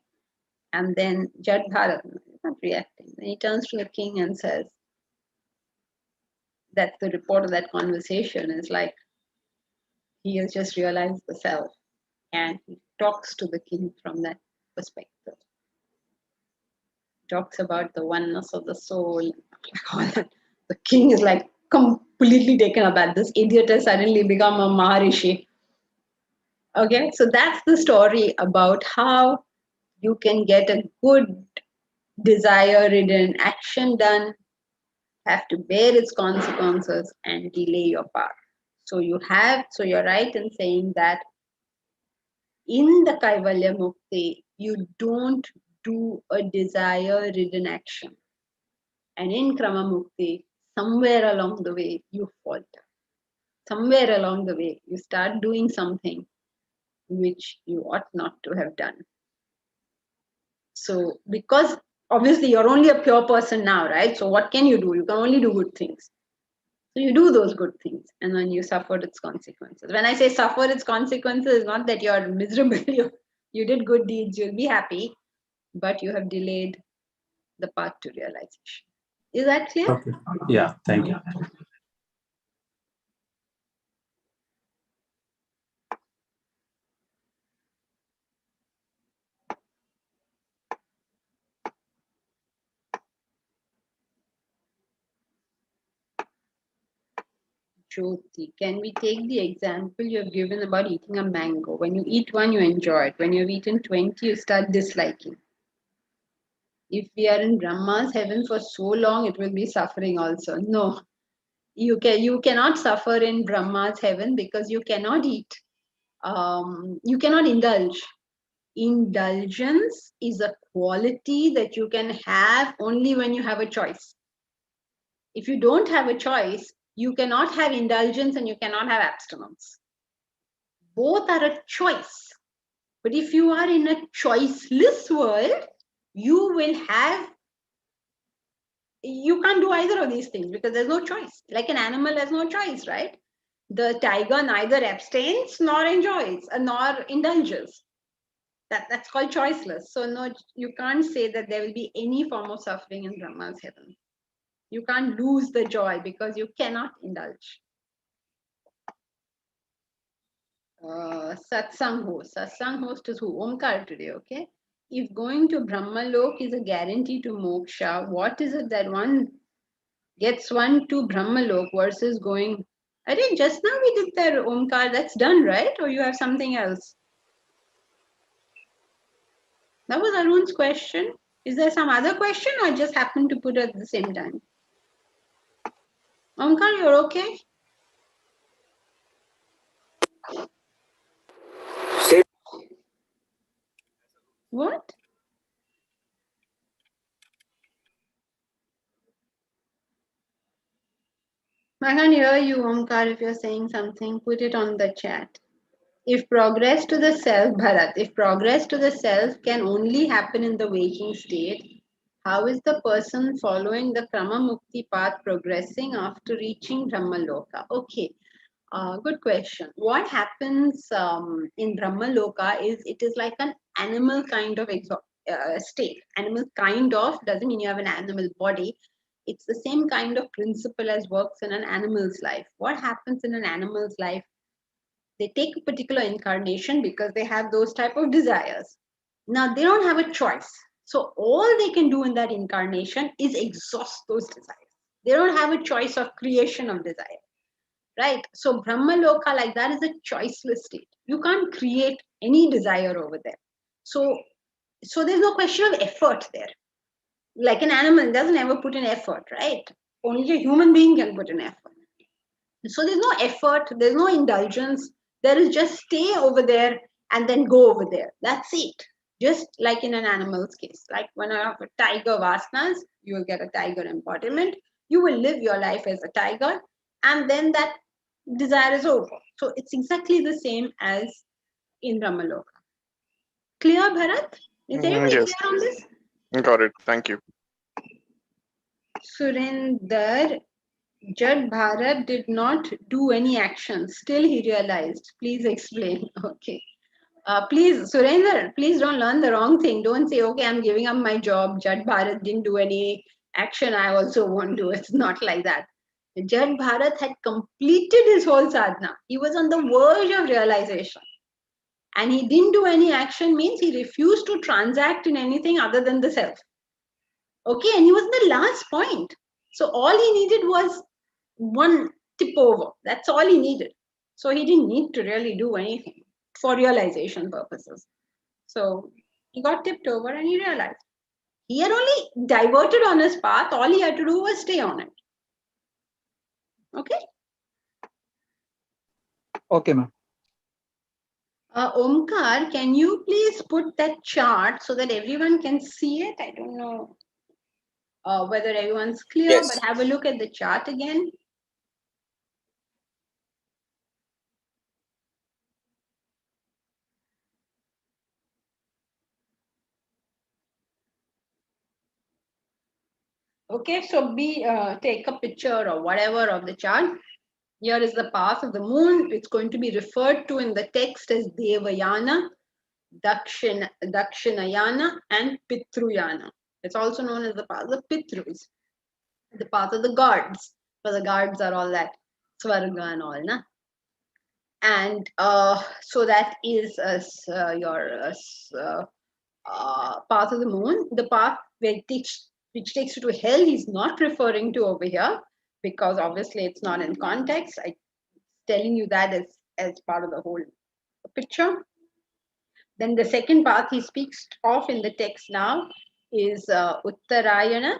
[SPEAKER 2] And then Jad Bharat is not reacting. Then he turns to the king and says that the report of that conversation is like he has just realized the self, and he talks to the king from that perspective. Talks about the oneness of the soul. All that. The king is like completely taken aback. This idiot has suddenly become a Maharishi. Okay, so that's the story about how you can get a good desire-ridden action done, have to bear its consequences, and delay your path. So you're right in saying that in the Kaivalya Mukti, you don't do a desire-ridden action. And in Krama Mukti, somewhere along the way, you falter. Somewhere along the way, you start doing something which you ought not to have done. So, because obviously you're only a pure person now, right? So what can you do? You can only do good things. So you do those good things, and then you suffer its consequences. When I say suffer its consequences, it's not that you're miserable. You did good deeds, you'll be happy, but you have delayed the path to realization. Is that clear?
[SPEAKER 12] Okay. Yeah, thank you.
[SPEAKER 2] Jyoti, can we take the example you have given about eating a mango? When you eat one, you enjoy it. When you've eaten 20, you start disliking. If we are in Brahma's heaven for so long, it will be suffering also. No, you cannot suffer in Brahma's heaven because you cannot eat. You cannot indulge. Indulgence is a quality that you can have only when you have a choice. If you don't have a choice, you cannot have indulgence and you cannot have abstinence. Both are a choice. But if you are in a choiceless world, you can't do either of these things because there's no choice. Like an animal has no choice, right? The tiger neither abstains nor enjoys, nor indulges. That's called choiceless. So no, you can't say that there will be any form of suffering in Brahma's heaven. You can't lose the joy because you cannot indulge. Satsang host is who? Omkar today, okay? If going to Brahmalok is a guarantee to moksha, what is it that one gets one to Brahmalok versus going? I think just now we did that, Omkar, that's done, right? Or you have something else? That was Arun's question. Is there some other question or I just happened to put it at the same time? Omkar, you're okay? What? I can't hear you, Omkar. If you're saying something, put it on the chat. If progress to the self, Bharat, if progress to the self can only happen in the waking state, how is the person following the Krama Mukti path progressing after reaching Brahmaloka? Okay, good question. What happens in Brahmaloka is it is like an animal kind of state. Animal kind of doesn't mean you have an animal body. It's the same kind of principle as works in an animal's life. What happens in an animal's life? They take a particular incarnation because they have those type of desires. Now they don't have a choice. So all they can do in that incarnation is exhaust those desires. They don't have a choice of creation of desire. Right? So Brahmaloka like that is a choiceless state. You can't create any desire over there. So there's no question of effort there. Like an animal doesn't ever put in effort, right? Only a human being can put in effort. So there's no effort, there's no indulgence. There is just stay over there and then go over there. That's it. Just like in an animal's case. Like when I have a tiger vasanas, you will get a tiger embodiment. You will live your life as a tiger and then that desire is over. So it's exactly the same as in Brahmaloka. Clear, Bharat? Is everybody
[SPEAKER 13] Yes.
[SPEAKER 2] clear on this?
[SPEAKER 13] Got it. Thank you.
[SPEAKER 2] Surinder, Jad Bharat did not do any action. Still he realized. Please explain. Okay. Please, Surendra, please don't learn the wrong thing. Don't say, okay, I'm giving up my job. Jad Bharat didn't do any action. I also won't do it. It's not like that. Jad Bharat had completed his whole sadhana. He was on the verge of realization. And he didn't do any action means he refused to transact in anything other than the self. Okay, and he was the last point. So all he needed was one tip over. That's all he needed. So he didn't need to really do anything for realization purposes. So he got tipped over and he realized. He had only diverted on his path. All he had to do was stay on it. Okay?
[SPEAKER 13] Okay, ma'am.
[SPEAKER 2] Omkar, can you please put that chart so that everyone can see it? I don't know whether everyone's clear,
[SPEAKER 13] Yes.
[SPEAKER 2] but have a look at the chart again. Okay, so take a picture or whatever of the chart. Here is the path of the moon. It's going to be referred to in the text as Devayana, Dakshinayana, and Pitruyana. It's also known as the path of the Pitrus, the path of the gods. But the gods are all that Svarga and all, na? And so that is your path of the moon. The path which takes you to hell, he's not referring to over here because obviously it's not in context. I'm telling you that as part of the whole picture. Then the second path he speaks of in the text now is Uttarayana,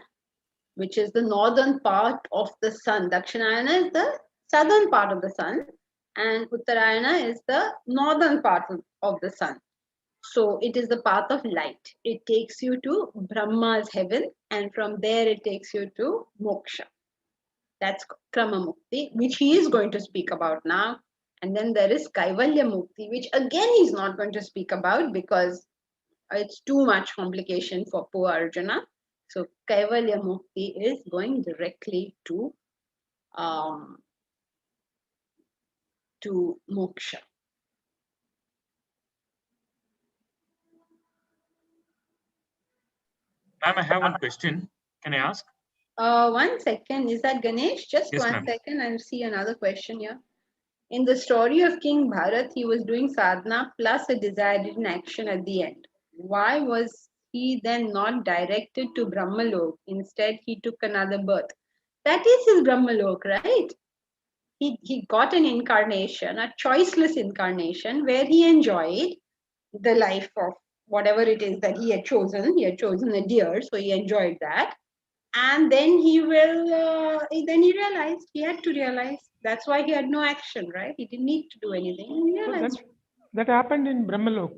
[SPEAKER 2] which is the northern part of the sun. Dakshinayana is the southern part of the sun, and Uttarayana is the northern part of the sun. So it is the path of light. It takes you to Brahma's heaven, and from there it takes you to moksha. That's Krama Mukti, which he is going to speak about now. And then there is Kaivalya Mukti, which again he's not going to speak about because it's too much complication for poor Arjuna. So Kaivalya Mukti is going directly to moksha.
[SPEAKER 14] Ma'am, I have one question. Can I ask?
[SPEAKER 2] 1 second. Is that Ganesh? Just
[SPEAKER 14] Yes,
[SPEAKER 2] 1
[SPEAKER 14] ma'am.
[SPEAKER 2] second. I'll see another question here. In the story of King Bharat, he was doing sadhana plus a desired in action at the end. Why was he then not directed to Brahmalok? Instead, he took another birth. That is his Brahmalok, right? He got an incarnation, a choiceless incarnation, where he enjoyed the life of whatever it is that he had chosen. He had chosen a deer, so he enjoyed that. And then he realized, he had to realize. That's why he had no action, right? He didn't need to do anything. He realized.
[SPEAKER 6] That happened in Brahmalok.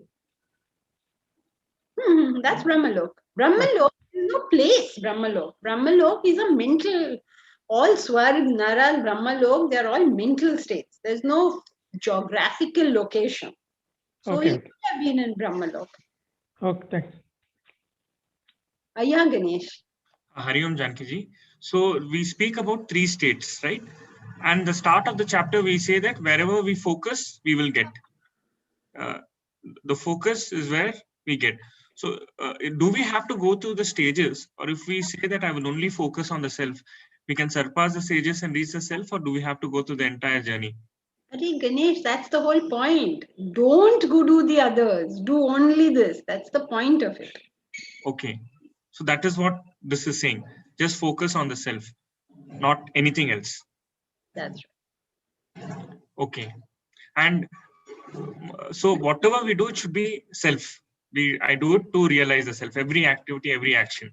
[SPEAKER 2] That's Brahmalok. Brahmalok is no place, Brahmalok. Brahmalok is a mental, all Swarg, Naral, Brahmalok, they're all mental states. There's no geographical location. So he could have been in Brahmalok.
[SPEAKER 6] Okay, thanks.
[SPEAKER 2] Yeah, Ganesh.
[SPEAKER 14] Hari Om Janki ji. So we speak about 3 states, right? And the start of the chapter, we say that wherever we focus, we will get. The focus is where we get. So do we have to go through the stages? Or if we say that I will only focus on the self, we can surpass the stages and reach the self, or do we have to go through the entire journey?
[SPEAKER 2] Hey, Ganesh, that's the whole point. Don't go do the others. Do only this. That's the point of it.
[SPEAKER 14] Okay. So that is what this is saying. Just focus on the self, not anything else.
[SPEAKER 2] That's right.
[SPEAKER 14] Okay. And so whatever we do, it should be self. I do it to realize the self. Every activity, every action.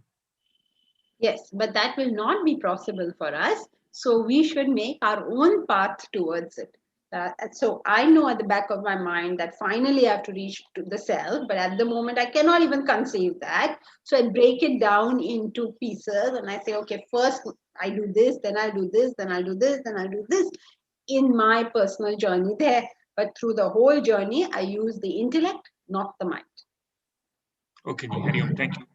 [SPEAKER 2] Yes, but that will not be possible for us. So we should make our own path towards it. So I know at the back of my mind that finally I have to reach to the self, but at the moment I cannot even conceive that. So I break it down into pieces and I say, okay, first I do this, then I'll do this, then I'll do this, then I'll do this in my personal journey there. But through the whole journey, I use the intellect, not the mind.
[SPEAKER 14] Okay, Hari Om, thank you.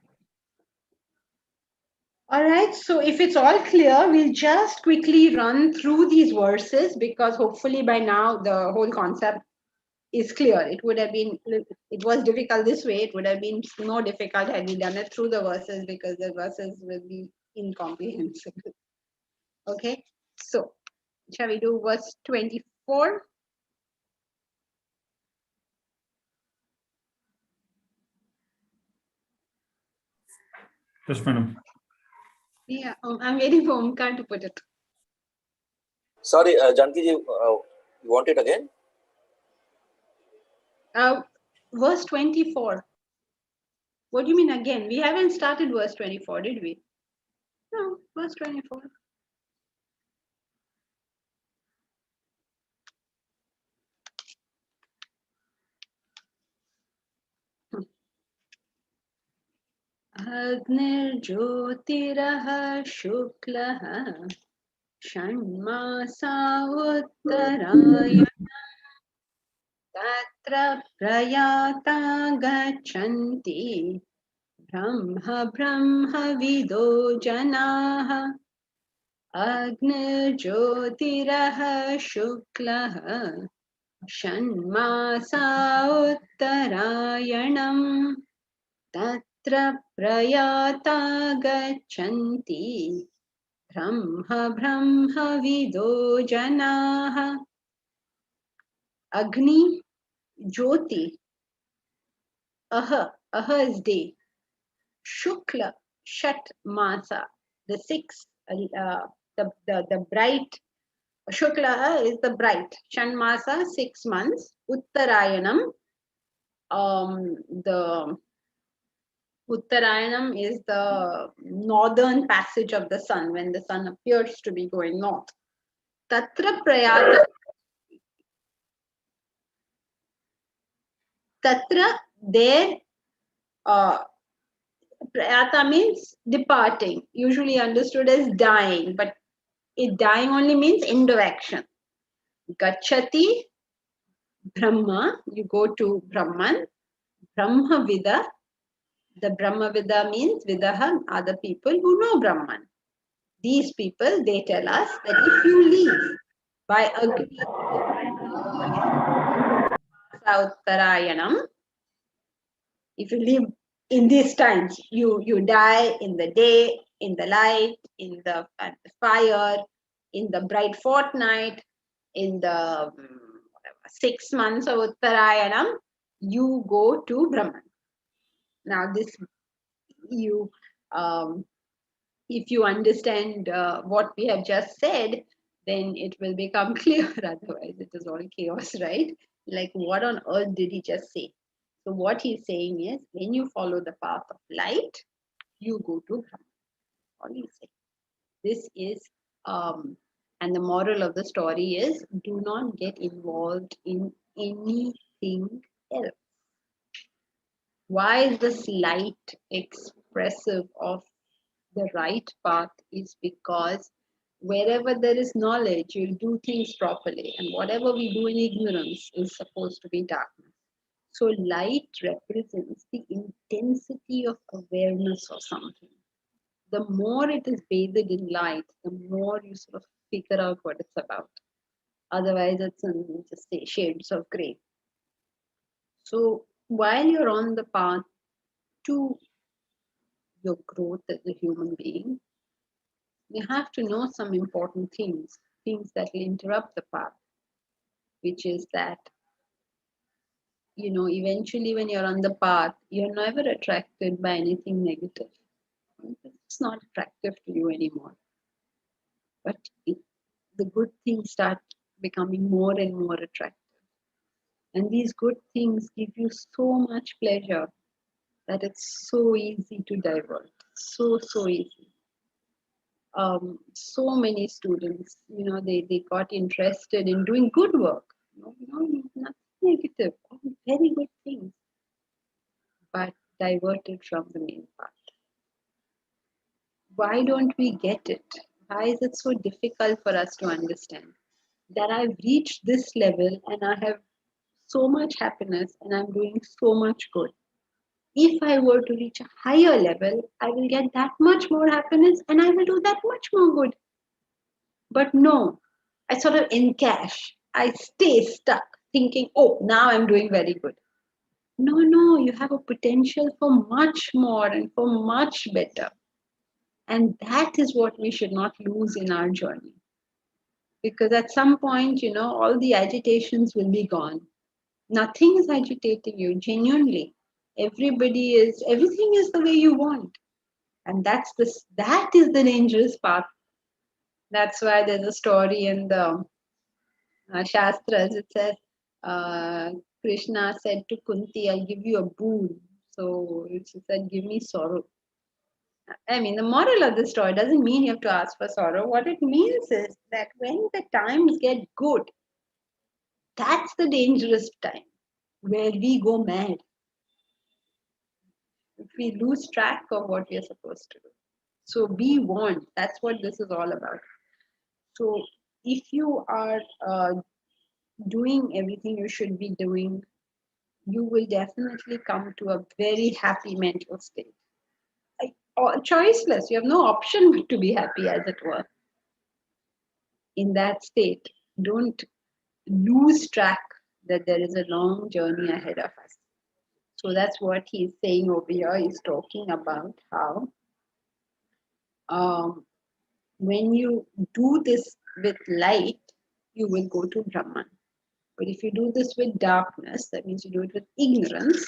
[SPEAKER 2] All right, so if it's all clear, we'll just quickly run through these verses because hopefully by now the whole concept is clear. It would have been, it was difficult this way. It would have been more difficult had we done it through the verses because the verses will be incomprehensible. Okay, so shall we do verse 24?
[SPEAKER 9] Yes, madam.
[SPEAKER 2] Yeah, I'm waiting for Omkar to put it.
[SPEAKER 13] Sorry, Janki ji, you want it again?
[SPEAKER 2] Verse 24. What do you mean again? We haven't started verse 24, did we? No, verse 24. अग्निर्ज्योतिरः शुक्लः षण्मासा उत्तरायण तत्र प्रयाता गच्छन्ति ब्रह्मविदो जनाः अग्निर्ज्योतिरः शुक्लः षण्मासा उत्तरायणम् तत्र प्रयाता गच्छन्ति ब्रह्मविदो जनाः Agni, Jyoti, Aha is day, Shukla, Shat Masa, the six, the bright, Shukla is the bright, Shan Masa, 6 months, Uttarayanam, the Uttarayanam is the northern passage of the sun, when the sun appears to be going north. Tatra Prayata. Tatra, there, Prayata means departing, usually understood as dying, but dying only means end of action. Gachati, Brahma, you go to Brahman. Brahmavida, the Brahmavida means Vidaha, other people who know Brahman. These people, they tell us that if you leave by agreeing Uttarayanam, if you live in these times, you die in the day, in the light, in the fire, in the bright fortnight, in the 6 months of Uttarayanam, you go to Brahman. Now this, you, if you understand what we have just said, then it will become clear. Otherwise, it is all chaos, right? Like, what on earth did he just say? So what he's saying is, when you follow the path of light, you go to Brahman. All he's saying. This is, and the moral of the story is, do not get involved in anything else. Why is this light expressive of the right path? Is because wherever there is knowledge, you'll do things properly, and whatever we do in ignorance is supposed to be darkness. So light represents the intensity of awareness of something. The more it is bathed in light, the more you sort of figure out what it's about. Otherwise, it's in just shades of gray. So while you're on the path to your growth as a human being, you have to know some important things that will interrupt the path, which is that, eventually when you're on the path, you're never attracted by anything negative. It's not attractive to you anymore. But the good things start becoming more and more attractive. And these good things give you so much pleasure that it's so easy to divert. So easy. So many students, they got interested in doing good work. Nothing negative, all very good things, but diverted from the main path. Why don't we get it? Why is it so difficult for us to understand that I've reached this level and I have so much happiness and I'm doing so much good? if I were to reach a higher level, I will get that much more happiness and I will do that much more good. But no, I sort of encash. I stay stuck thinking, oh, now I'm doing very good. No, you have a potential for much more and for much better. And that is what we should not lose in our journey. Because at some point, all the agitations will be gone. Nothing is agitating you, genuinely. Everything is the way you want. And that is the dangerous path. That's why there's a story in the Shastras. It says, Krishna said to Kunti, I'll give you a boon. So she said, give me sorrow. I mean, the moral of the story doesn't mean you have to ask for sorrow. What it means is that when the times get good, that's the dangerous time where we go mad. If we lose track of what we are supposed to do. So be warned. That's what this is all about. So if you are doing everything you should be doing, you will definitely come to a very happy mental state. Choiceless. You have no option to be happy, as it were. In that state, don't lose track that there is a long journey ahead of us. So that's what he's saying over here. He's talking about how when you do this with light, you will go to Brahman. But if you do this with darkness, that means you do it with ignorance,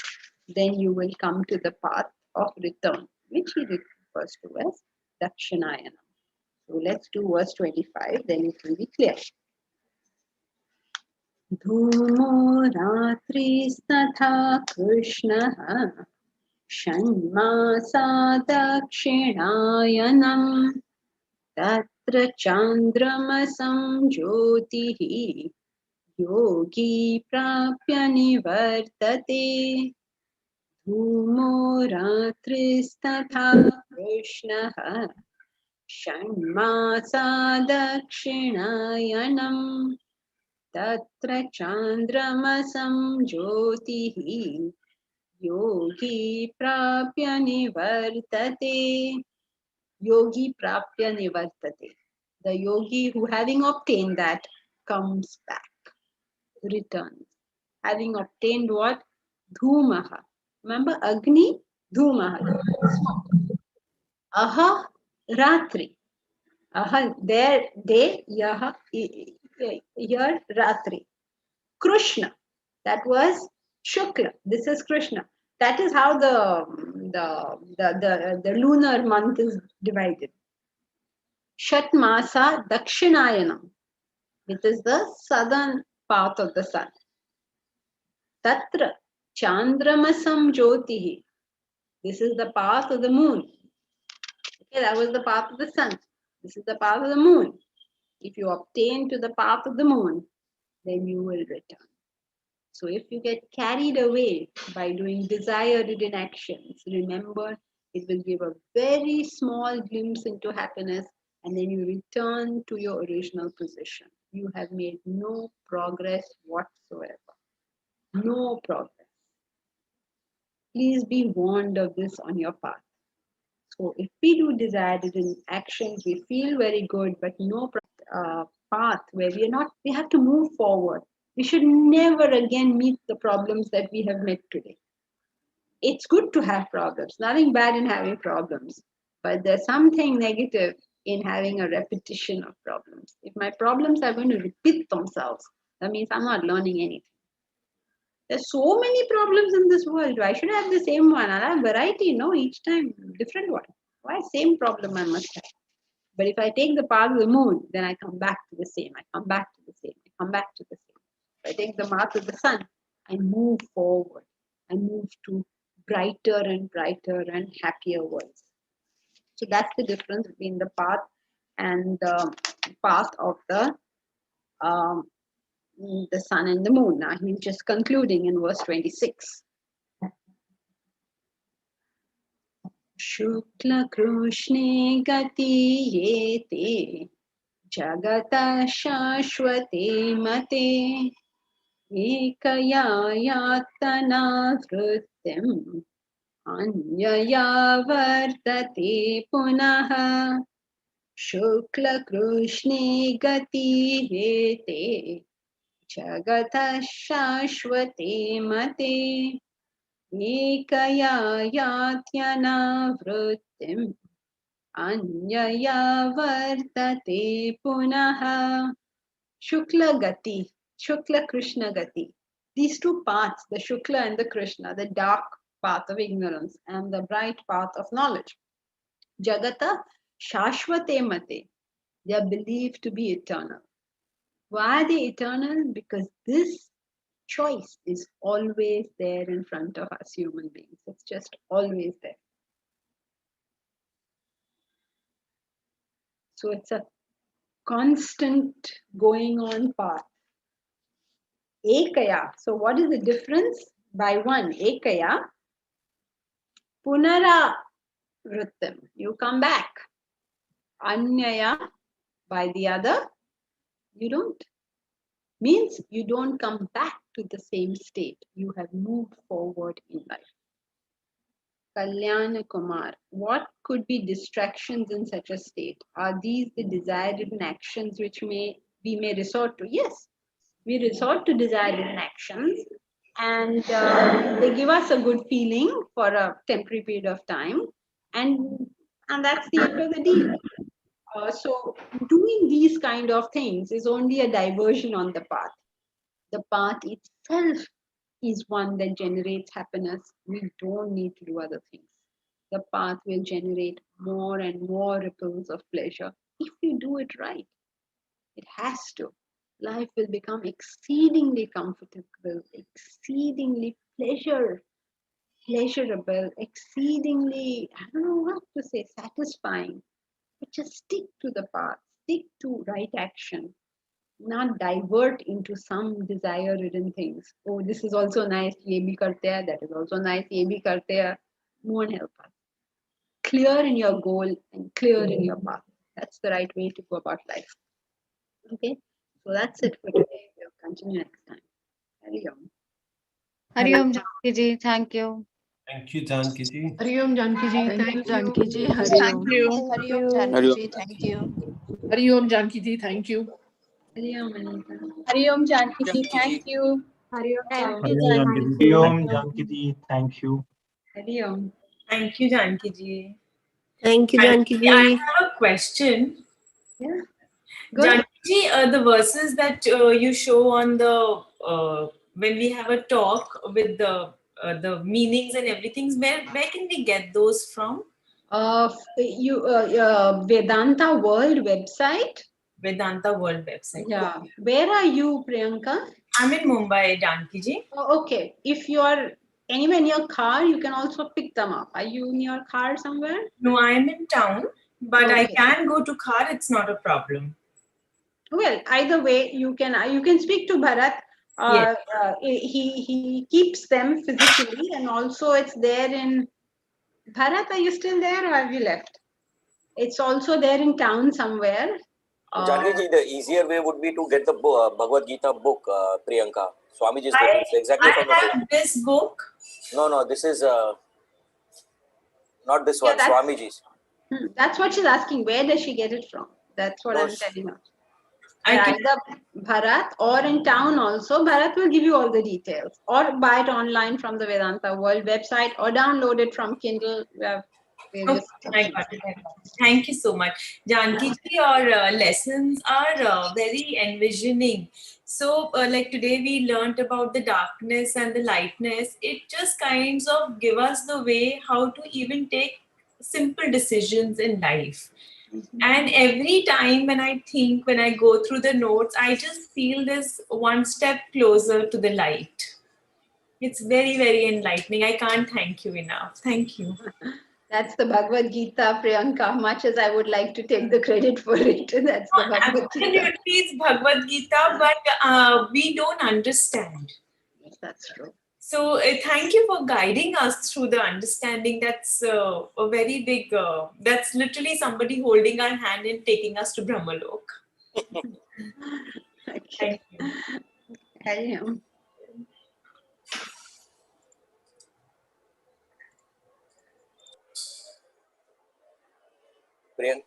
[SPEAKER 2] then you will come to the path of return, which he refers to as Dakshinayana. So let's do verse 25, then it will be clear. Dhumo ratrisatha Krishna Shanmasa Dakshinayanam Tatra Chandramasam Jyotihi Yogi Prapya Nivartate Dhumo Ratristatha Krishna Shanmasa Dakshinayanam Tatra Chandramasam Jyotihi Yogi Prapya Nivartate. Yogi Prapya Nivartate. The yogi who, having obtained that, comes back, returns. Having obtained what? Dhumaha. Remember Agni? Dhumaha. Smoke. Aha Ratri. Aha, there, day, yaha, here, Ratri. Krishna. That was Shukla. This is Krishna. That is how the lunar month is divided. Shatmasa Dakshinayanam. It is the southern path of the sun. Tatra Chandramasam Jyotihi. This is the path of the moon. Okay, that was the path of the sun. This is the path of the moon. If you obtain to the path of the moon, then you will return. So if you get carried away by doing desire-ridden actions, remember it will give a very small glimpse into happiness, and then you return to your original position. You have made no progress whatsoever. No progress. Please be warned of this on your path. So if we do desire-ridden actions, we feel very good, but no path where we have to move forward. We should never again meet the problems that we have met today. It's good to have problems, nothing bad in having problems, but there's something negative in having a repetition of problems. If my problems are going to repeat themselves, that means I'm not learning anything. There's so many problems in this world. Why should I have the same one? I'll have variety, no, each time, different one. Why same problem I must have? But if I take the path of the moon, then I come back to the same. I come back to the same. I come back to the same. If I take the path of the sun, I move forward. I move to brighter and happier worlds. So that's the difference between the path and the path of the sun and the moon. Now he's just concluding in verse 26. Shukla Krushne Gati Yete Jagata Shashwate Mate Ekaya Yatana Vrittim Anyaya vartate punaha Shukla Krishne gati hete Jagata shashvate mate Ekaya yatyana vrittim Anyaya vartate punaha Shukla gati, Shukla Krishna gati. These two paths, the Shukla and the Krishna, the dark path of ignorance and the bright path of knowledge. Jagata shashvate mate. They are believed to be eternal. Why are they eternal? Because this choice is always there in front of us human beings. It's just always there. So it's a constant going on path. Ekaya. So what is the difference? By one, Ekaya. Punara Vrittim. You come back. Anyaya. By the other, you don't. Means you don't come back to the same state. You have moved forward in life. Kalyana Kumar. What could be distractions in such a state? Are these the desired actions which we may resort to? Yes. We resort to desired actions and they give us a good feeling for a temporary period of time and that's the end of the deal. So doing these kind of things is only a diversion on the path. The path itself is one that generates happiness. We don't need to do other things. The path will generate more and more ripples of pleasure if you do it right. It has to. Life will become exceedingly comfortable, exceedingly pleasurable, exceedingly, I don't know what to say, satisfying. But just stick to the path, stick to right action, not divert into some desire-ridden things. Oh, this is also nice, ye bhi karte hai, that is also nice, ye bhi karte hai. Won't help us. Clear in your goal and clear in your path. That's the right way to go about life. Okay, so that's it for today. We'll continue next time. Hari Om.
[SPEAKER 15] Hari Om Janki ji, thank you.
[SPEAKER 16] Thank you, Janki ji.
[SPEAKER 11] Hari Om Janki ji.
[SPEAKER 3] Thank
[SPEAKER 11] Thank
[SPEAKER 3] you,
[SPEAKER 11] you.
[SPEAKER 3] Janki ji.
[SPEAKER 11] Hari
[SPEAKER 3] Thank
[SPEAKER 11] Om.
[SPEAKER 3] you.
[SPEAKER 8] Hari Om Janki ji, thank you.
[SPEAKER 11] Hari Om Janki ji. Thank you.
[SPEAKER 2] Hari Om Anita.
[SPEAKER 8] Hari Om Janki ji, thank you.
[SPEAKER 2] Hari Om.
[SPEAKER 15] Thank
[SPEAKER 2] Hari
[SPEAKER 15] you,
[SPEAKER 9] Janki
[SPEAKER 15] Janki
[SPEAKER 9] ji.
[SPEAKER 15] ji.
[SPEAKER 10] Om Janki ji, thank you.
[SPEAKER 2] Om.
[SPEAKER 7] Thank you, Janki ji.
[SPEAKER 4] Thank you, Janki
[SPEAKER 7] I
[SPEAKER 4] ji.
[SPEAKER 7] have a question.
[SPEAKER 2] Yeah. Good.
[SPEAKER 7] Janki ji, the verses that you show on the when we have a talk with the meanings and everything, where can we get those from?
[SPEAKER 2] Vedanta World website.
[SPEAKER 7] Vedanta World website.
[SPEAKER 2] Yeah. Where are you, Priyanka?
[SPEAKER 7] I'm in Mumbai, Janki ji.
[SPEAKER 2] Oh, okay. If you are anywhere in your car, you can also pick them up. Are you in your car somewhere?
[SPEAKER 7] No, I'm in town, but I
[SPEAKER 2] Okay.
[SPEAKER 7] can go to car. It's not a problem.
[SPEAKER 2] Well, either way, you can speak to Bharat.
[SPEAKER 7] Yes.
[SPEAKER 2] He keeps them physically, and also it's there in Bharat. Are you still there, or have you left? It's also there in town somewhere.
[SPEAKER 13] Janki ji, the easier way would be to get the Bhagavad Gita book, Priyanka. Swamiji's book. It's exactly from the
[SPEAKER 7] I
[SPEAKER 13] book.
[SPEAKER 7] have this book.
[SPEAKER 13] No, this is not this
[SPEAKER 2] Yeah,
[SPEAKER 13] one, Swamiji's.
[SPEAKER 2] That's what she's asking. Where does she get it from? That's what
[SPEAKER 13] No,
[SPEAKER 2] I'm telling her.
[SPEAKER 7] I can-
[SPEAKER 2] Either Bharat or in town also, Bharat will give you all the details. Or buy it online from the Vedanta World website or download it from Kindle. We have various
[SPEAKER 7] I got it. Thank you so much. Janki ji, your lessons are very envisioning. So, like today we learnt about the darkness and the lightness. It just kinds of give us the way how to even take simple decisions in life. And every time when I go through the notes, I just feel this one step closer to the light. It's very, very enlightening. I can't thank you enough. Thank you.
[SPEAKER 2] That's the Bhagavad Gita, Priyanka. Much as I would like to take the credit for it, that's the Bhagavad Gita.
[SPEAKER 7] Absolutely, it's Bhagavad Gita, but we don't understand.
[SPEAKER 2] Yes, that's true.
[SPEAKER 7] So thank you for guiding us through the understanding. That's a very big, that's literally somebody holding our hand and taking us to Brahmalok.
[SPEAKER 2] Okay. Hari Om.
[SPEAKER 13] Priyanka?